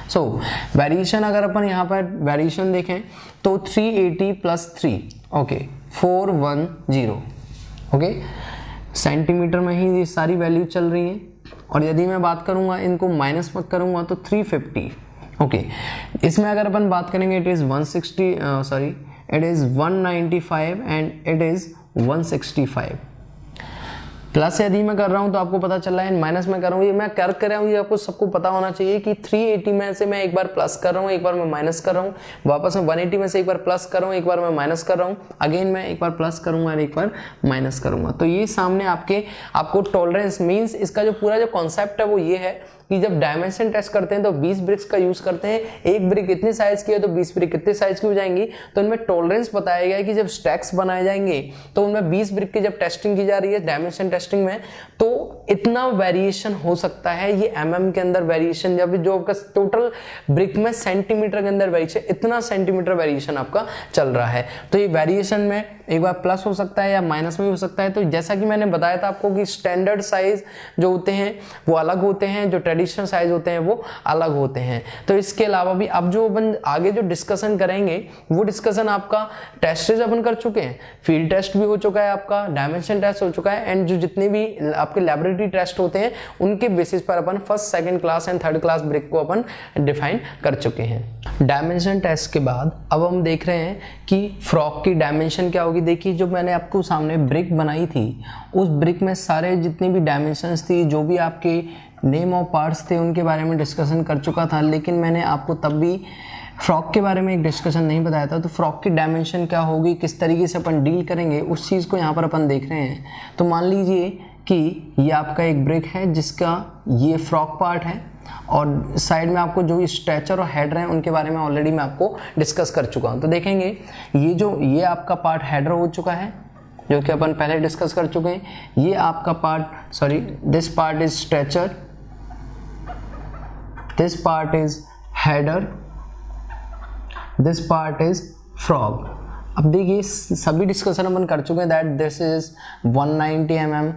So variation अगर अपन यहाँ पर variation देखें तो 380 plus 3 okay 410 okay, centimetre में ही ये सारी value चल रही है। और यदि मैं बात करूंगा इनको माइनस मत करूंगा तो 350। ओके, इसमें अगर अपन बात करेंगे it is 195 and it is 165। Plus यदि मैं कर रहा हूं तो आपको पता चल रहा है, माइनस में कर रहा हूं, ये मैं कर रहा हूं, ये आपको सबको पता होना चाहिए कि 380 में से मैं एक बार प्लस कर रहा हूं, एक बार मैं माइनस कर रहा हूं, वापस में 180 में से एक बार प्लस कर रहा हूं, एक बार मैं माइनस कर रहा हूं, अगेन मैं एक बार प्लस करूंगा और एक बार माइनस करूंगा। तो ये सामने आपको टॉलरेंस मींस इसका जो पूरा जो कॉन्सेप्ट है वो ये है कि जब डायमेंशन टेस्ट करते हैं तो 20 ब्रिक्स का यूज करते हैं, एक ब्रिक इतने साइज की है तो 20 ब्रिक कितने साइज की हो जाएंगी। तो इनमें टॉलरेंस बताया गया है कि जब स्टैक्स बनाए जाएंगे तो उनमें 20 ब्रिक की जब टेस्टिंग की जा रही है डायमेंशन टेस्टिंग में, तो इतना वेरिएशन हो सकता है। ये mm के अंदर वेरिएशन, जब जो आपका टोटल ब्रिक में सेंटीमीटर के अंदर वेरिएशन, इतना सेंटीमीटर वेरिएशन आपका चल रहा है। तो ये वेरिएशन में एक बार प्लस हो सकता है या माइनस में भी हो सकता है। तो जैसा कि मैंने बताया था आपको कि स्टैंडर्ड साइज जो होते हैं वो अलग होते हैं, जो ट्रेडिशनल साइज होते हैं वो अलग होते हैं। तो इसके अलावा भी अब जो अपन आगे जो डिस्कशन करेंगे वो डिस्कशन आपका टेस्टेज अपन कर चुके हैं, फील्ड टेस्ट भी हो चुका है, आपका डायमेंशन टेस्ट हो चुका है, एंड जो जितने भी आपके लैबोरेटरी टेस्ट होते हैं उनके बेसिस पर अपन first, second class and third class brick को अपन डिफाइन कर चुके हैं। डायमेंशन टेस्ट के बाद अब हम देख रहे हैं कि फ्रॉग की डायमेंशन क्या होगी। देखिए जो मैंने आपको सामने ब्रिक बनाई थी उस ब्रिक में सारे जितनी भी डायमेंशंस थी, जो भी आपके नेम ऑफ पार्ट्स थे उनके बारे में डिस्कशन कर चुका था, लेकिन मैंने आपको तब भी फ्रॉग के बारे में एक डिस्कशन नहीं बताया था। तो फ्रॉग की डायमेंशन क्या होगी, किस तरीके से अपन डील करेंगे, उस चीज़ को यहाँ पर अपन देख रहे हैं। तो मान लीजिए कि ये आपका एक ब्रिक है जिसका ये फ्रॉग पार्ट है और साइड में आपको जो स्ट्रेचर और हेडर हैं उनके बारे में ऑलरेडी मैं आपको डिस्कस कर चुका हूँ। तो देखेंगे ये आपका पार्ट हेडर हो चुका है जो कि अपन पहले डिस्कस कर चुके हैं। ये आपका part, sorry, this part is stretcher, this part is header, this part is frog. अब देखिए सभी डिस्कशन अपन कर चुके हैं that this is 190 mm,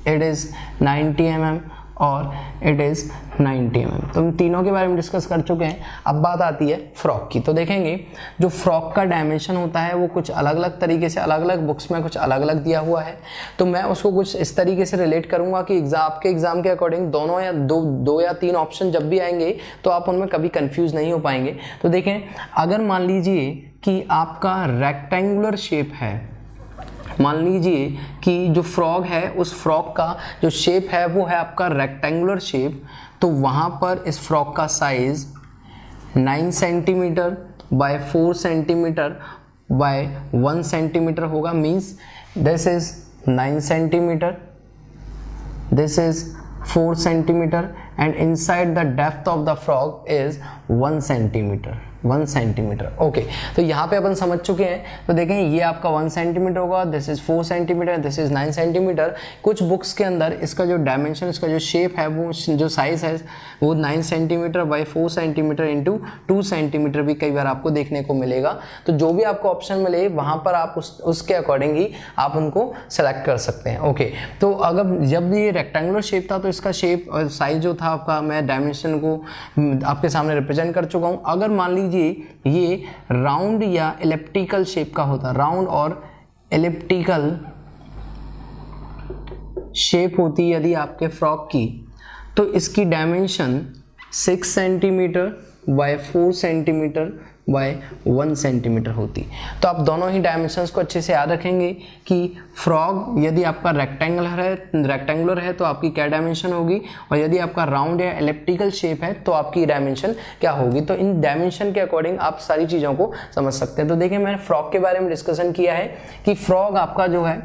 it is 90 mm और इट इज 90 mm। तो हम तीनों के बारे में डिस्कस कर चुके हैं। अब बात आती है फ्रॉग की। तो देखेंगे जो फ्रॉग का डायमेंशन होता है वो कुछ अलग अलग तरीके से, अलग अलग बुक्स में कुछ अलग अलग दिया हुआ है। तो मैं उसको कुछ इस तरीके से रिलेट करूंगा कि आपके एग्जाम के अकॉर्डिंग दोनों या दो या तीन ऑप्शन जब भी आएंगे तो आप उनमें कभी कंफ्यूज नहीं हो पाएंगे। तो देखें, अगर मान लीजिए कि आपका रेक्टेंगुलर शेप है, मान लीजिए कि जो फ्रॉग है उस फ्रॉग का जो शेप है वो है आपका रेक्टेंगुलर शेप, तो वहाँ पर इस फ्रॉग का size 9 centimetre by 4 centimetre by 1 centimetre होगा। Means this is 9 centimetre, this is 4 centimetre and inside the depth of the frog is 1 centimetre, 1 centimetre. Okay, तो यहाँ पे अपन समझ चुके हैं। तो देखें ये आपका 1 सेंटीमीटर होगा, this is 4 centimetre, this is 9 centimetre. कुछ बुक्स के अंदर इसका जो डायमेंशन, इसका जो शेप है, वो जो साइज है वो 9 centimetre by 4 centimetre into 2 centimetre भी कई बार आपको देखने को मिलेगा। तो जो भी आपको ऑप्शन मिले वहाँ पर आप उसके अकॉर्डिंग ही आप उनको सेलेक्ट कर सकते हैं। ओके, तो अगर जब ये रेक्टेंगुलर शेप था तो इसका शेप और साइज जो था आपका, मैं डायमेंशन को आपके सामने रिप्रेजेंट कर चुका हूँ। अगर मान लीजिए ये राउंड या एलिप्टिकल शेप का होता, राउंड और एलिप्टिकल शेप होती यदि आपके फ्रॉक की, तो इसकी dimension 6 centimetre by 4 centimetre by 1 centimetre होती। तो आप दोनों ही डायमेंशंस को अच्छे से याद रखेंगे कि फ्रॉग यदि आपका रेक्टेंगुलर है तो आपकी क्या डायमेंशन होगी, और यदि आपका राउंड या एलिप्टिकल शेप है तो आपकी डायमेंशन क्या होगी। तो इन डायमेंशन के अकॉर्डिंग आप सारी चीज़ों को समझ सकते हैं। तो देखिए मैंने फ्रॉग के बारे में डिस्कशन किया है कि फ्रॉग आपका जो है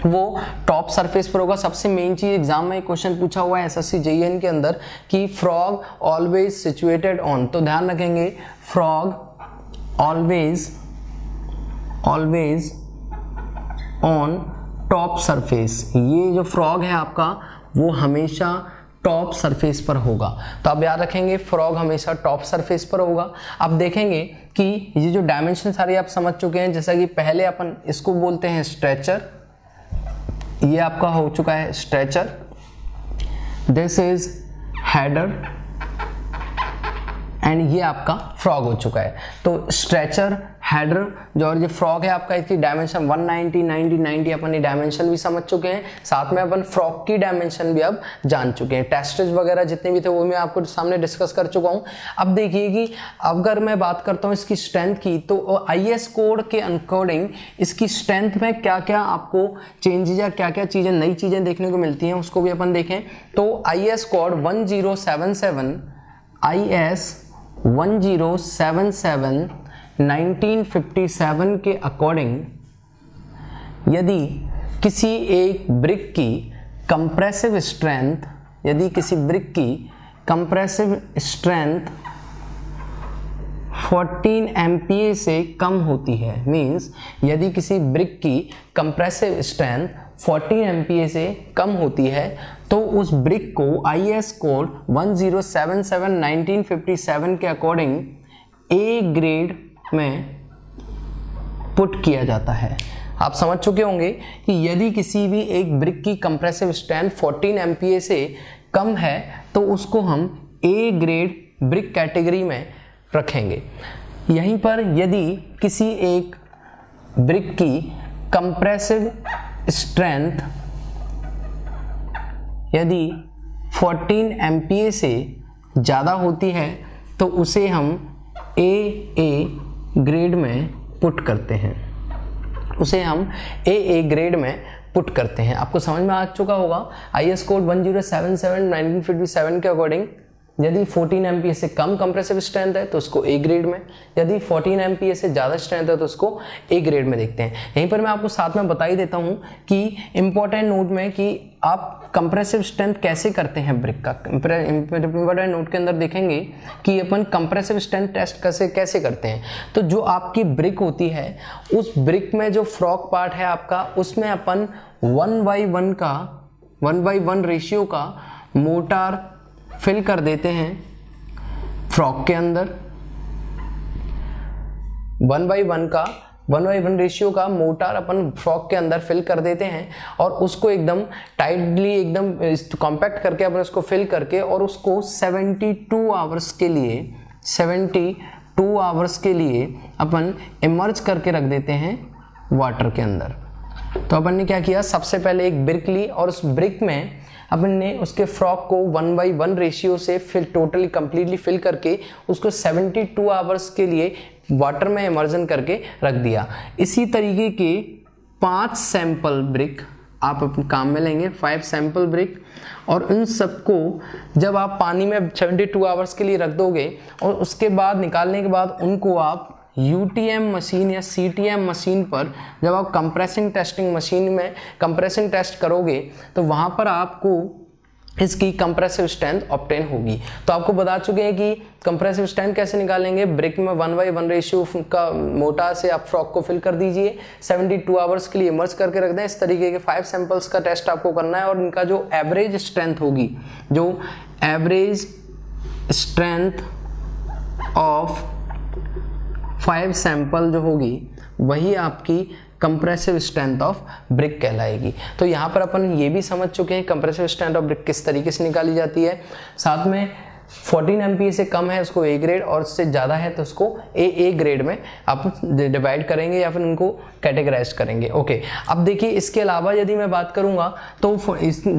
वो टॉप सरफेस पर होगा। सबसे मेन चीज एग्जाम में क्वेश्चन पूछा हुआ है एसएससी जेईएन के अंदर कि फ्रॉग ऑलवेज सिचुएटेड ऑन, तो ध्यान रखेंगे frog always on top surface. ये जो फ्रॉग है आपका वो हमेशा टॉप सरफेस पर होगा। तो आप याद रखेंगे फ्रॉग हमेशा टॉप सरफेस पर होगा। अब देखेंगे कि ये जो डायमेंशन सारे आप समझ चुके हैं, जैसा कि पहले अपन इसको बोलते हैं स्ट्रेचर, ये आपका हो चुका है stretcher, this is header and ये आपका फ्रॉग हो चुका है। तो स्ट्रेचर, हेडर जो और ये फ्रॉग है आपका, इसकी डायमेंशन 190 90 90 अपन ये डायमेंशन भी समझ चुके हैं, साथ में अपन फ्रॉग की डायमेंशन भी अब जान चुके हैं। टेस्टेज वगैरह जितने भी थे वो मैं आपको सामने डिस्कस कर चुका हूँ। अब देखिए कि अगर मैं बात करता हूँ इसकी स्ट्रेंथ की, तो IS कोड के अकॉर्डिंग इसकी स्ट्रेंथ में क्या क्या आपको चेंजेस या क्या क्या चीज़ें नई चीज़ें देखने को मिलती हैं उसको भी अपन देखें। तो IS कोड 1077 IS 1077 1957 के अकॉर्डिंग यदि किसी एक ब्रिक की कंप्रेसिव स्ट्रेंथ, यदि किसी ब्रिक की कंप्रेसिव स्ट्रेंथ 14 MPa से कम होती है, मींस यदि किसी ब्रिक की कंप्रेसिव स्ट्रेंथ 14 MPa से कम होती है तो उस ब्रिक को IS कोड 1077 1957 के अकॉर्डिंग A ग्रेड में पुट किया जाता है। आप समझ चुके होंगे कि यदि किसी भी एक ब्रिक की कंप्रेसिव स्ट्रेंथ 14 MPa से कम है तो उसको हम A ग्रेड ब्रिक कैटेगरी में रखेंगे। यहीं पर यदि किसी एक ब्रिक की कंप्रेसिव स्ट्रेंथ यदि 14 MPa से ज़्यादा होती है तो उसे हम AA ग्रेड में पुट करते हैं, उसे हम AA ग्रेड में पुट करते हैं। आपको समझ में आ चुका होगा। IS कोड 1077 1957 के अकॉर्डिंग यदि 14 MPa से कम कंप्रेसिव स्ट्रेंथ है तो उसको A ग्रेड में, यदि 14 MPa से ज़्यादा स्ट्रेंथ है तो उसको A ग्रेड में देखते हैं। यहीं पर मैं आपको साथ में बता ही देता हूँ कि इम्पोर्टेंट नोट में कि आप कंप्रेसिव स्ट्रेंथ कैसे करते हैं ब्रिक का। इम्पोर्टेंट नोट के अंदर देखेंगे कि अपन कंप्रेसिव स्ट्रेंथ टेस्ट कैसे करते हैं। तो जो आपकी ब्रिक होती है उस ब्रिक में जो फ्रॉग पार्ट है आपका, उसमें अपन 1:1 रेशियो का मोटार फिल कर देते हैं फ्रॉग के अंदर। 1:1 रेशियो का मोटार अपन फ्रॉग के अंदर फिल कर देते हैं और उसको एकदम टाइटली एकदम कॉम्पैक्ट करके अपन उसको फिल करके और उसको 72 आवर्स के लिए अपन इमर्ज करके रख देते हैं वाटर के अंदर। तो अपन ने क्या किया, सबसे पहले एक ब्रिक ली और उस ब्रिक में अपन ने उसके फ्रॉग को 1:1 रेशियो से फिल टोटली कंप्लीटली फिल करके उसको 72 आवर्स के लिए वाटर में इमर्जन करके रख दिया। इसी तरीके के 5 सैंपल ब्रिक आप अपने काम में लेंगे, 5 सैंपल ब्रिक, और उन सबको जब आप पानी में 72 आवर्स के लिए रख दोगे और उसके बाद निकालने के बाद उनको आप UTM मशीन या CTM मशीन पर जब आप कंप्रेसिंग टेस्टिंग मशीन में कंप्रेसिंग टेस्ट करोगे तो वहाँ पर आपको इसकी कंप्रेसिव स्ट्रेंथ ऑब्टेन होगी। तो आपको बता चुके हैं कि कंप्रेसिव स्ट्रेंथ कैसे निकालेंगे। ब्रिक में 1:1 रेशियो का मोटा से आप फ्रॉग को फिल कर दीजिए, 72 आवर्स के लिए इमर्ज करके रख दें। इस तरीके के 5 सैंपल्स का टेस्ट आपको करना है और इनका जो एवरेज स्ट्रेंथ होगी, जो एवरेज स्ट्रेंथ ऑफ 5 सैंपल जो होगी वही आपकी कंप्रेसिव स्ट्रेंथ ऑफ ब्रिक कहलाएगी। तो यहाँ पर अपन ये भी समझ चुके हैं कंप्रेसिव स्ट्रेंथ ऑफ ब्रिक किस तरीके से निकाली जाती है। साथ में 14 MPa से कम है उसको A ग्रेड और उससे ज़्यादा है तो उसको AA ग्रेड में आप डिवाइड करेंगे या फिर उनको कैटेगराइज करेंगे। ओके, अब देखिए इसके अलावा यदि मैं बात करूँगा तो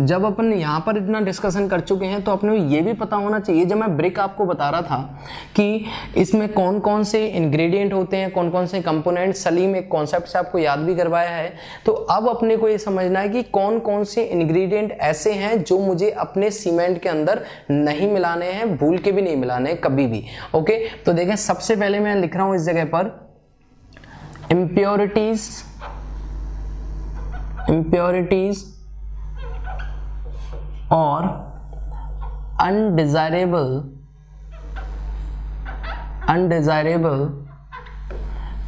जब अपन यहाँ पर इतना डिस्कशन कर चुके हैं तो अपने ये भी पता होना चाहिए, जब मैं ब्रिक आपको बता रहा था कि इसमें कौन कौन से इंग्रेडिएंट होते हैं, कौन कौन से कंपोनेंट, सलीम एक कॉन्सेप्ट से आपको याद भी करवाया है। तो अब अपने को ये समझना है कि कौन कौन से इंग्रेडिएंट ऐसे हैं जो मुझे अपने सीमेंट के अंदर नहीं मिलाने हैं, भूल के भी नहीं मिलाने कभी भी। ओके, तो देखें सबसे पहले मैं लिख रहा हूं इस जगह पर impurities और undesirable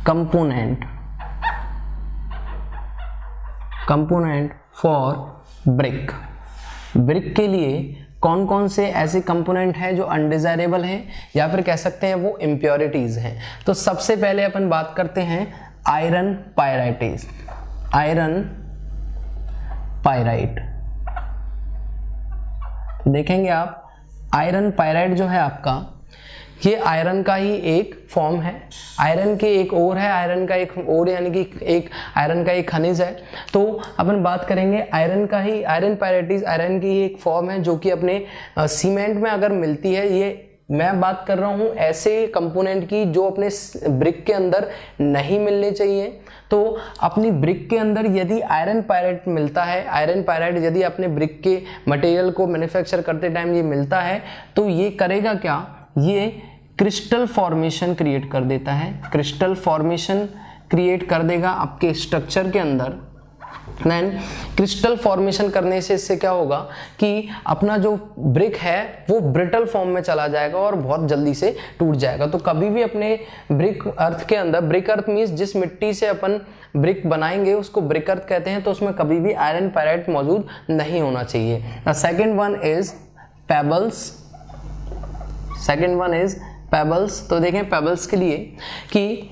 component for brick। Brick के लिए कौन कौन से ऐसे कंपोनेंट हैं जो अनडिजायरेबल हैं या फिर कह सकते हैं वो इम्प्योरिटीज हैं। तो सबसे पहले अपन बात करते हैं आयरन पायराइट। देखेंगे आप आयरन पायराइट जो है आपका, ये आयरन का ही एक फॉर्म है, आयरन के एक और है, आयरन का एक और यानी कि एक आयरन का एक खनिज है। तो अपन बात करेंगे आयरन का ही, आयरन पायरेटिस आयरन की एक फॉर्म है जो कि अपने सीमेंट में अगर मिलती है। ये मैं बात कर रहा हूं ऐसे कंपोनेंट की जो अपने ब्रिक के अंदर नहीं मिलने चाहिए। तो अपनी ब्रिक के अंदर यदि आयरन पायरेट मिलता है, आयरन पायरेट यदि अपने ब्रिक के मटेरियल को मैन्युफैक्चर करते टाइम ये मिलता है, तो ये करेगा क्या, ये क्रिस्टल फॉर्मेशन क्रिएट कर देता है, क्रिस्टल फॉर्मेशन क्रिएट कर देगा आपके स्ट्रक्चर के अंदर। देन क्रिस्टल फॉर्मेशन करने से इससे क्या होगा कि अपना जो ब्रिक है वो ब्रिटल फॉर्म में चला जाएगा और बहुत जल्दी से टूट जाएगा। तो कभी भी अपने ब्रिक अर्थ के अंदर, ब्रिक अर्थ मींस जिस मिट्टी से अपन ब्रिक बनाएंगे उसको ब्रिक अर्थ कहते हैं, तो उसमें कभी भी आयरन पायरेट मौजूद नहीं होना चाहिए। The second one is pebbles, second one is pebbles. तो देखें पेबल्स के लिए कि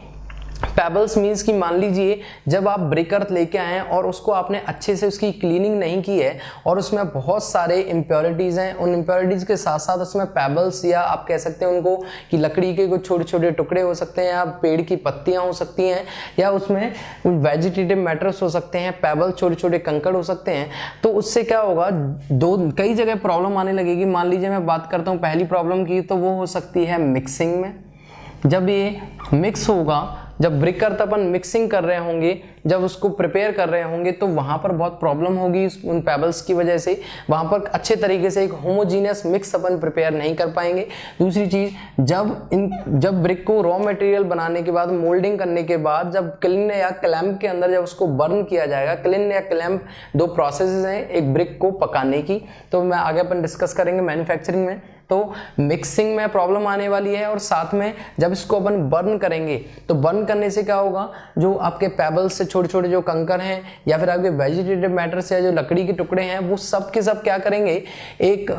पेबल्स मीन्स कि मान लीजिए जब आप ब्रिक अर्थ लेके आए हैं और उसको आपने अच्छे से उसकी क्लीनिंग नहीं की है और उसमें बहुत सारे इम्प्योरिटीज हैं, उन इम्प्योरिटीज के साथ साथ उसमें पेबल्स, या आप कह सकते हैं उनको कि लकड़ी के कुछ छोटे छोटे टुकड़े हो सकते हैं, या पेड़ की पत्तियां हो सकती हैं, या उसमें वेजिटेटिव मैटर्स हो सकते हैं, पेबल छोटे छोटे कंकड़ हो सकते हैं। तो उससे क्या होगा, कई जगह प्रॉब्लम आने लगेगी। मान लीजिए मैं बात करता हूँ पहली प्रॉब्लम की, तो वो हो सकती है मिक्सिंग में। जब ये मिक्स होगा, जब ब्रिक अर्थ अपन मिक्सिंग कर रहे होंगे, जब उसको प्रिपेयर कर रहे होंगे, तो वहां पर बहुत प्रॉब्लम होगी उन पेबल्स की वजह से। वहां पर अच्छे तरीके से एक होमोजीनियस मिक्स अपन प्रिपेयर नहीं कर पाएंगे। दूसरी चीज, जब ब्रिक को रॉ मटेरियल बनाने के बाद, मोल्डिंग करने के बाद, जब क्लिन या क्लैंप के अंदर जब उसको बर्न किया जाएगा, क्लिन या क्लैंप दो प्रोसेसेस हैं एक ब्रिक को पकाने की, तो मैं आगे अपन डिस्कस करेंगे मैन्युफैक्चरिंग में। तो मिक्सिंग में प्रॉब्लम आने वाली है, और साथ में जब इसको अपन बर्न करेंगे तो बर्न करने से क्या होगा, जो आपके पेबल्स से छोटे छोटे जो कंकर हैं या फिर आपके वेजिटेटिव मैटर्स या जो लकड़ी के टुकड़े हैं, वो सब के सब क्या करेंगे, एक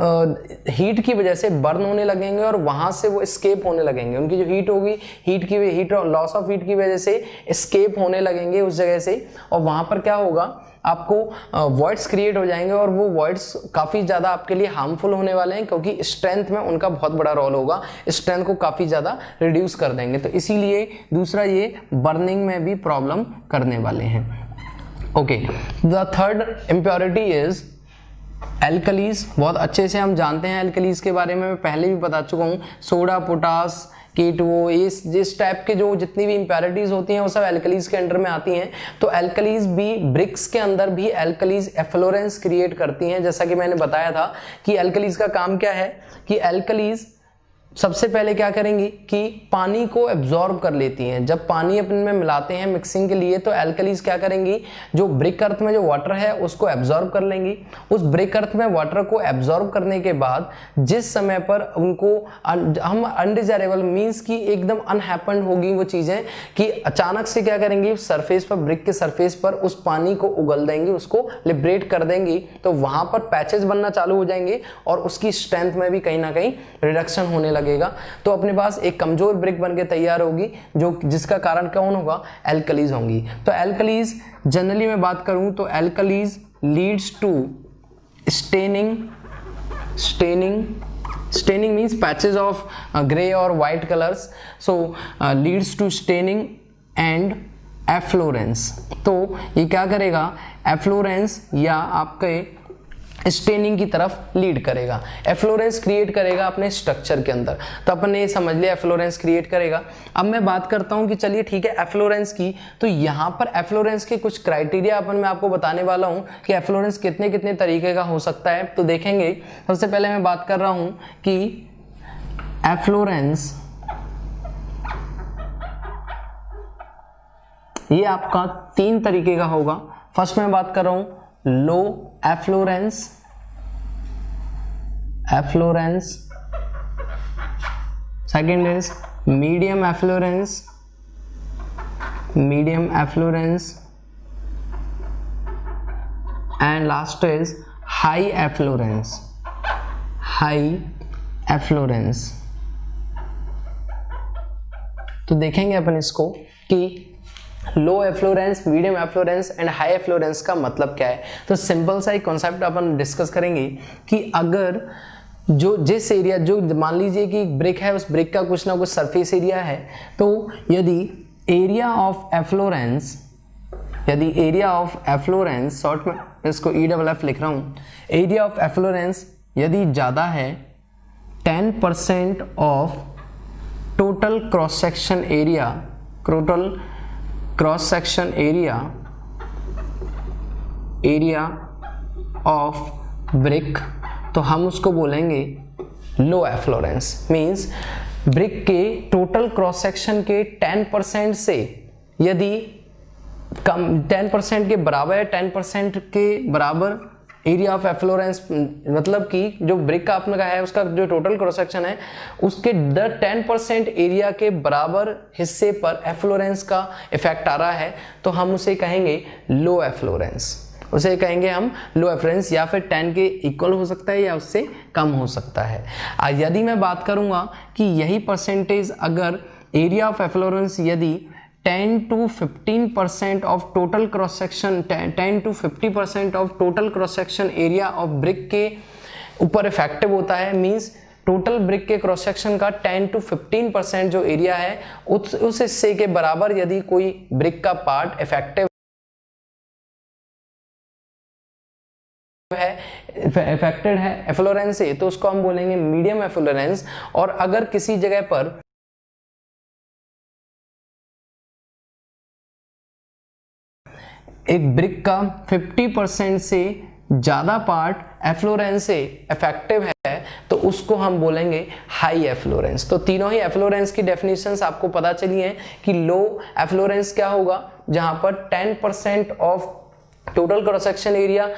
हीट की वजह से बर्न होने लगेंगे और वहां से वो एस्केप होने लगेंगे। उनकी जो हीट होगी, हीट लॉस ऑफ हीट की वजह से एस्केप होने लगेंगे उस जगह से, और वहां पर क्या होगा, आपको वॉइड्स क्रिएट हो जाएंगे, और वो वॉइड्स काफी ज्यादा आपके लिए हार्मफुल होने वाले हैं, क्योंकि स्ट्रेंथ में उनका बहुत बड़ा रोल होगा, स्ट्रेंथ को काफी ज्यादा रिड्यूस कर देंगे। तो इसीलिए दूसरा, ये बर्निंग में भी प्रॉब्लम करने वाले हैं। Okay, the third impurity is alkalis. बहुत अच्छे से हम जानते हैं एल्कलीज के बारे में, मैं पहले भी बता चुका हूँ। सोडा, पोटास, K2O, इस टाइप के जो जितनी भी इम्प्योरिटीज होती हैं वो सब एल्कलीज के अंडर में आती हैं। तो एल्कलीज भी, ब्रिक्स के अंदर भी एल्कलीज एफ्लोरेंस क्रिएट करती हैं। जैसा कि मैंने बताया था कि एल्कलीज का काम क्या है, कि एल्कलीज सबसे पहले क्या करेंगी कि पानी को एब्जॉर्ब कर लेती हैं। जब पानी अपन में मिलाते हैं मिक्सिंग के लिए, तो एल्कलीज क्या करेंगी, जो ब्रिक अर्थ में जो वाटर है उसको एब्जॉर्ब कर लेंगी। उस ब्रिक अर्थ में वाटर को एब्जॉर्ब करने के बाद जिस समय पर उनको हम अनडिजायरेबल मीन्स की एकदम अनहैपेंड होगी वो चीजें, कि अचानक से क्या करेंगी, सरफेस पर, ब्रिक के सरफेस पर उस पानी को उगल देंगी, उसको लिबरेट कर देंगी। तो वहां पर पैचेस बनना चालू हो जाएंगे और उसकी स्ट्रेंथ में भी कहीं ना कहीं रिडक्शन होने लगेगा। तो अपने पास एक कमजोर ब्रिक बनके तैयार होगी, जो जिसका कारण कौन होगा, एल्कलीज होंगी। तो एल्कलीज जनरली मैं बात करूं तो alkalies leads to staining means patches of grey और white colours, so leads to staining and efflorescence. तो ये क्या करेगा, एफ्लोरेंस या आपके स्टेनिंग की तरफ लीड करेगा, एफ्लोरेंस क्रिएट करेगा अपने स्ट्रक्चर के अंदर। तो अपन ने ये समझ लिया एफ्लोरेंस क्रिएट करेगा। अब मैं बात करता हूं कि चलिए ठीक है एफ्लोरेंस की, तो यहां पर एफ्लोरेंस के कुछ क्राइटेरिया मैं आपको बताने वाला हूं कि एफ्लोरेंस कितने कितने तरीके का हो सकता है। तो देखेंगे, सबसे पहले मैं बात कर रहा हूं कि एफ्लोरेंस ये आपका 3 तरीके का होगा। फर्स्ट मैं बात कर रहा हूं low efflorescence, second is medium efflorescence, and last is high efflorescence. तो देखेंगे अपन इसको कि low efflorescence, medium efflorescence and high efflorescence का मतलब क्या है। तो सिंपल सा एक कॉन्सेप्ट अपन डिस्कस करेंगे कि अगर जो जिस एरिया, जो मान लीजिए कि ब्रिक है, उस ब्रिक का कुछ ना कुछ सरफेस एरिया है, तो यदि एरिया ऑफ एफ्लोरेंस, यदि एरिया ऑफ एफ्लोरेंस, शॉर्ट में इसको EFF लिख रहा हूं, एरिया ऑफ एफ्लोरेंस यदि ज्यादा है 10% of total cross section area, total cross section area of brick, तो हम उसको बोलेंगे लो एफ्लोरेंस। मींस ब्रिक के टोटल क्रॉस सेक्शन के 10% से यदि कम, 10% के बराबर है, 10% के बराबर एरिया ऑफ एफ्लोरेंस, मतलब कि जो ब्रिक का आपने कहा है उसका जो टोटल क्रॉस सेक्शन है उसके 10% एरिया के बराबर हिस्से पर एफ्लोरेंस का इफेक्ट आ रहा है, तो हम उसे कहेंगे लो एफ्लोरेंस, उसे कहेंगे हम लो एफ्लोरेंस, या फिर 10 के इक्वल हो सकता है या उससे कम हो सकता है। यदि मैं बात करूंगा कि यही परसेंटेज अगर एरिया ऑफ एफ्लोरेंस यदि 10 to 15% of total cross section, 10 to 50% of total cross section area of brick के ऊपर इफेक्टिव होता है, मींस टोटल ब्रिक के क्रॉस सेक्शन का 10 to 15% जो एरिया है उस हिस्से के बराबर यदि कोई ब्रिक का पार्ट इफेक्टिव है, इफेक्टेड है एफ्लोरेंस से, तो उसको हम बोलेंगे मीडियम एफ्लोरेंस। और अगर किसी जगह पर एक ब्रिक का 50% से ज्यादा पार्ट एफ्लोरेंस से इफेक्टिव है, तो उसको हम बोलेंगे हाई एफ्लोरेंस। तो तीनों ही एफ्लोरेंस की डेफिनेशंस आपको पता चली हैं कि लो एफ्लोरेंस क्या होगा, जहां पर 10% of total cross section area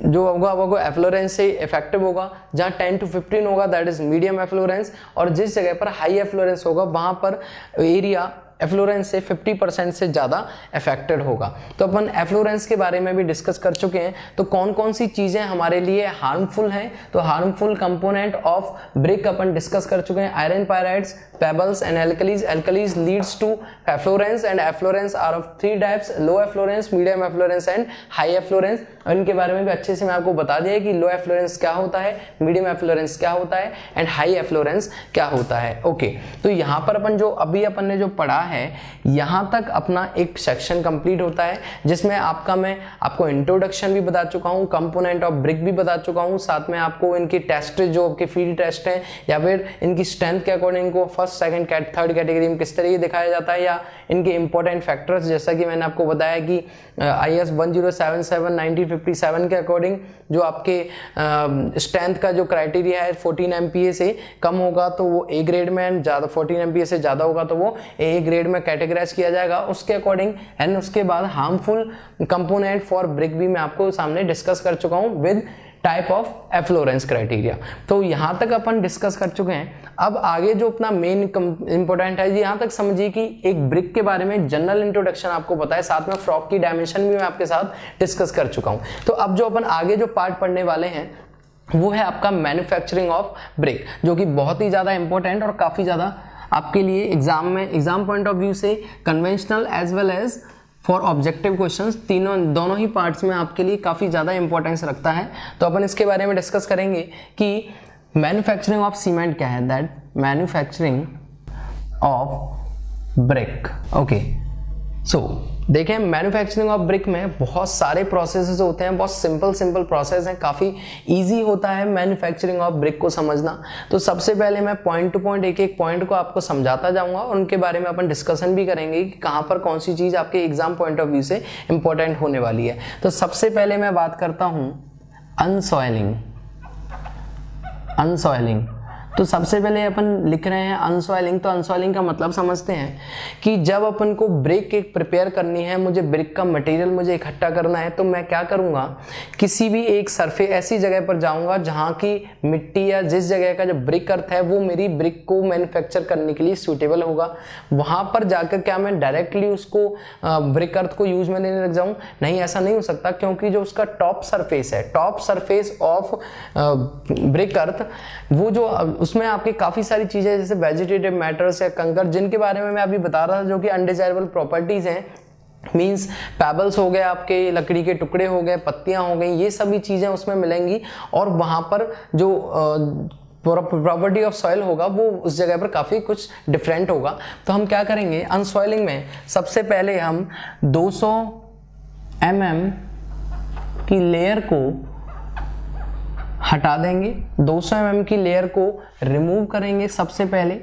जो होगा वो एफ्लोरेंस से इफेक्टिव होगा, जहां 10 to 15 होगा दैट इज मीडियम एफ्लोरेंस, और जिस जगह पर हाई एफ्लोरेंस होगा वहां पर एरिया एफ्लोरेंस से 50% से ज़्यादा अफेक्टेड होगा। तो अपन एफ्लोरेंस के बारे में भी डिस्कस कर चुके हैं। तो कौन कौन सी चीज़ें हमारे लिए हार्मफुल हैं, तो हार्मफुल कंपोनेंट ऑफ ब्रिक अपन डिस्कस कर चुके हैं, iron pyrites, pebbles and alkalies. Alkalies leads to efflorescence and efflorescence are of 3 types, low efflorescence, medium efflorescence and high efflorescence. और इनके बारे में भी अच्छे से मैं आपको बता दिया कि लो एफ्लोरेंस क्या होता है, मीडियम एफ्लोरेंस क्या होता है एंड हाई एफ्लोरेंस क्या होता है। ओके, तो यहाँ पर अपन जो अभी अपन ने जो पढ़ा है, यहां तक अपना एक सेक्शन कंप्लीट होता है, जिसमें मैं आपको इंट्रोडक्शन भी बता चुका हूं, कंपोनेंट ऑफ ब्रिक भी बता चुका हूं, साथ में आपको इनके टेस्ट जो आपके फील्ड टेस्ट हैं या फिर इनकी स्ट्रेंथ के अकॉर्डिंग इनको फर्स्ट, सेकंड, थर्ड कैटेगरी में किस तरीके दिखाया जाता है, या इनके इंपॉर्टेंट फैक्टर्स, जैसा कि मैंने आपको बताया कि IS 1077 1957 के अकॉर्डिंग जो आपके स्ट्रेंथ का जो क्राइटेरिया है 14 MPa से कम होगा तो वो A ग्रेड में, ज्यादा 14 MPa से ज्यादा होगा तो वो A ग्रेड में कैटेगराइज किया जाएगा उसके अकॉर्डिंग। एंड उसके बाद हार्मफुल कंपोनेंट फॉर ब्रिक भी मैं आपको सामने डिस्कस कर चुका हूं with type of efflorescence criteria. तो यहां तक अपन डिस्कस कर चुके हैं। अब आगे जो अपना मेन इंपॉर्टेंट है, यहां तक समझिए कि एक ब्रिक के बारे में जनरल इंट्रोडक्शन आपको पता है, साथ में फ्रॉक की डायमेंशन भी मैं आपके साथ डिस्कस कर चुका हूं। तो अब जो अपन आगे जो पार्ट पढ़ने वाले हैं वो है आपका मैन्युफैक्चरिंग ऑफ ब्रिक, जो कि बहुत ही ज्यादा इंपॉर्टेंट और काफी ज्यादा आपके लिए एग्जाम पॉइंट ऑफ व्यू से conventional as well as for objective questions, दोनों ही पार्ट्स में आपके लिए काफी ज्यादा इंपॉर्टेंस रखता है। तो अपन इसके बारे में डिस्कस करेंगे कि मैन्युफैक्चरिंग ऑफ सीमेंट क्या है, that manufacturing of brick. Okay, so देखें मैन्युफैक्चरिंग ऑफ ब्रिक में बहुत सारे प्रोसेसेस होते हैं, बहुत सिंपल प्रोसेस हैं, काफ़ी इजी होता है मैन्युफैक्चरिंग ऑफ ब्रिक को समझना। तो सबसे पहले मैं पॉइंट टू पॉइंट एक पॉइंट को आपको समझाता जाऊंगा और उनके बारे में अपन डिस्कशन भी करेंगे कि कहाँ पर कौन सी चीज़ आपके एग्जाम पॉइंट ऑफ व्यू से इंपॉर्टेंट होने वाली है। तो सबसे पहले मैं बात करता हूँ अनसॉइलिंग। तो सबसे पहले अपन लिख रहे हैं अनसॉइलिंग। तो अनसॉइलिंग का मतलब समझते हैं कि जब अपन को ब्रिक एक प्रिपेयर करनी है, मुझे ब्रिक का मटेरियल मुझे इकट्ठा करना है, तो मैं क्या करूंगा, किसी भी एक सरफेस ऐसी जगह पर जाऊंगा जहां की मिट्टी या जिस जगह का जो ब्रिक अर्थ है वो मेरी ब्रिक को मैन्युफैक्चर करने के लिए सूटेबल होगा। वहां पर जाकर क्या मैं डायरेक्टली उसको ब्रिक अर्थ को यूज में लेने लग जाऊं? नहीं, ऐसा नहीं हो सकता, क्योंकि जो उसका टॉप सरफेस है, टॉप सरफेस ऑफ ब्रिक अर्थ, वो जो उसमें आपके काफी सारी चीजें जैसे वेजिटेटिव मैटर्स या कंकर, जिनके बारे में मैं अभी बता रहा था, जो कि अनडिजायरेबल प्रॉपर्टीज हैं, मींस पैबल्स हो गए, आपके लकड़ी के टुकड़े हो गए, पत्तियां हो गई, ये सभी चीजें उसमें मिलेंगी। और वहां पर जो प्रॉपर्टी ऑफ सॉइल होगा वो उस जगह पर काफ़ी कुछ डिफरेंट होगा। तो हम क्या करेंगे, अनसॉइलिंग में सबसे पहले हम 200 mm की लेयर को हटा देंगे, 200 mm की लेयर को रिमूव करेंगे सबसे पहले।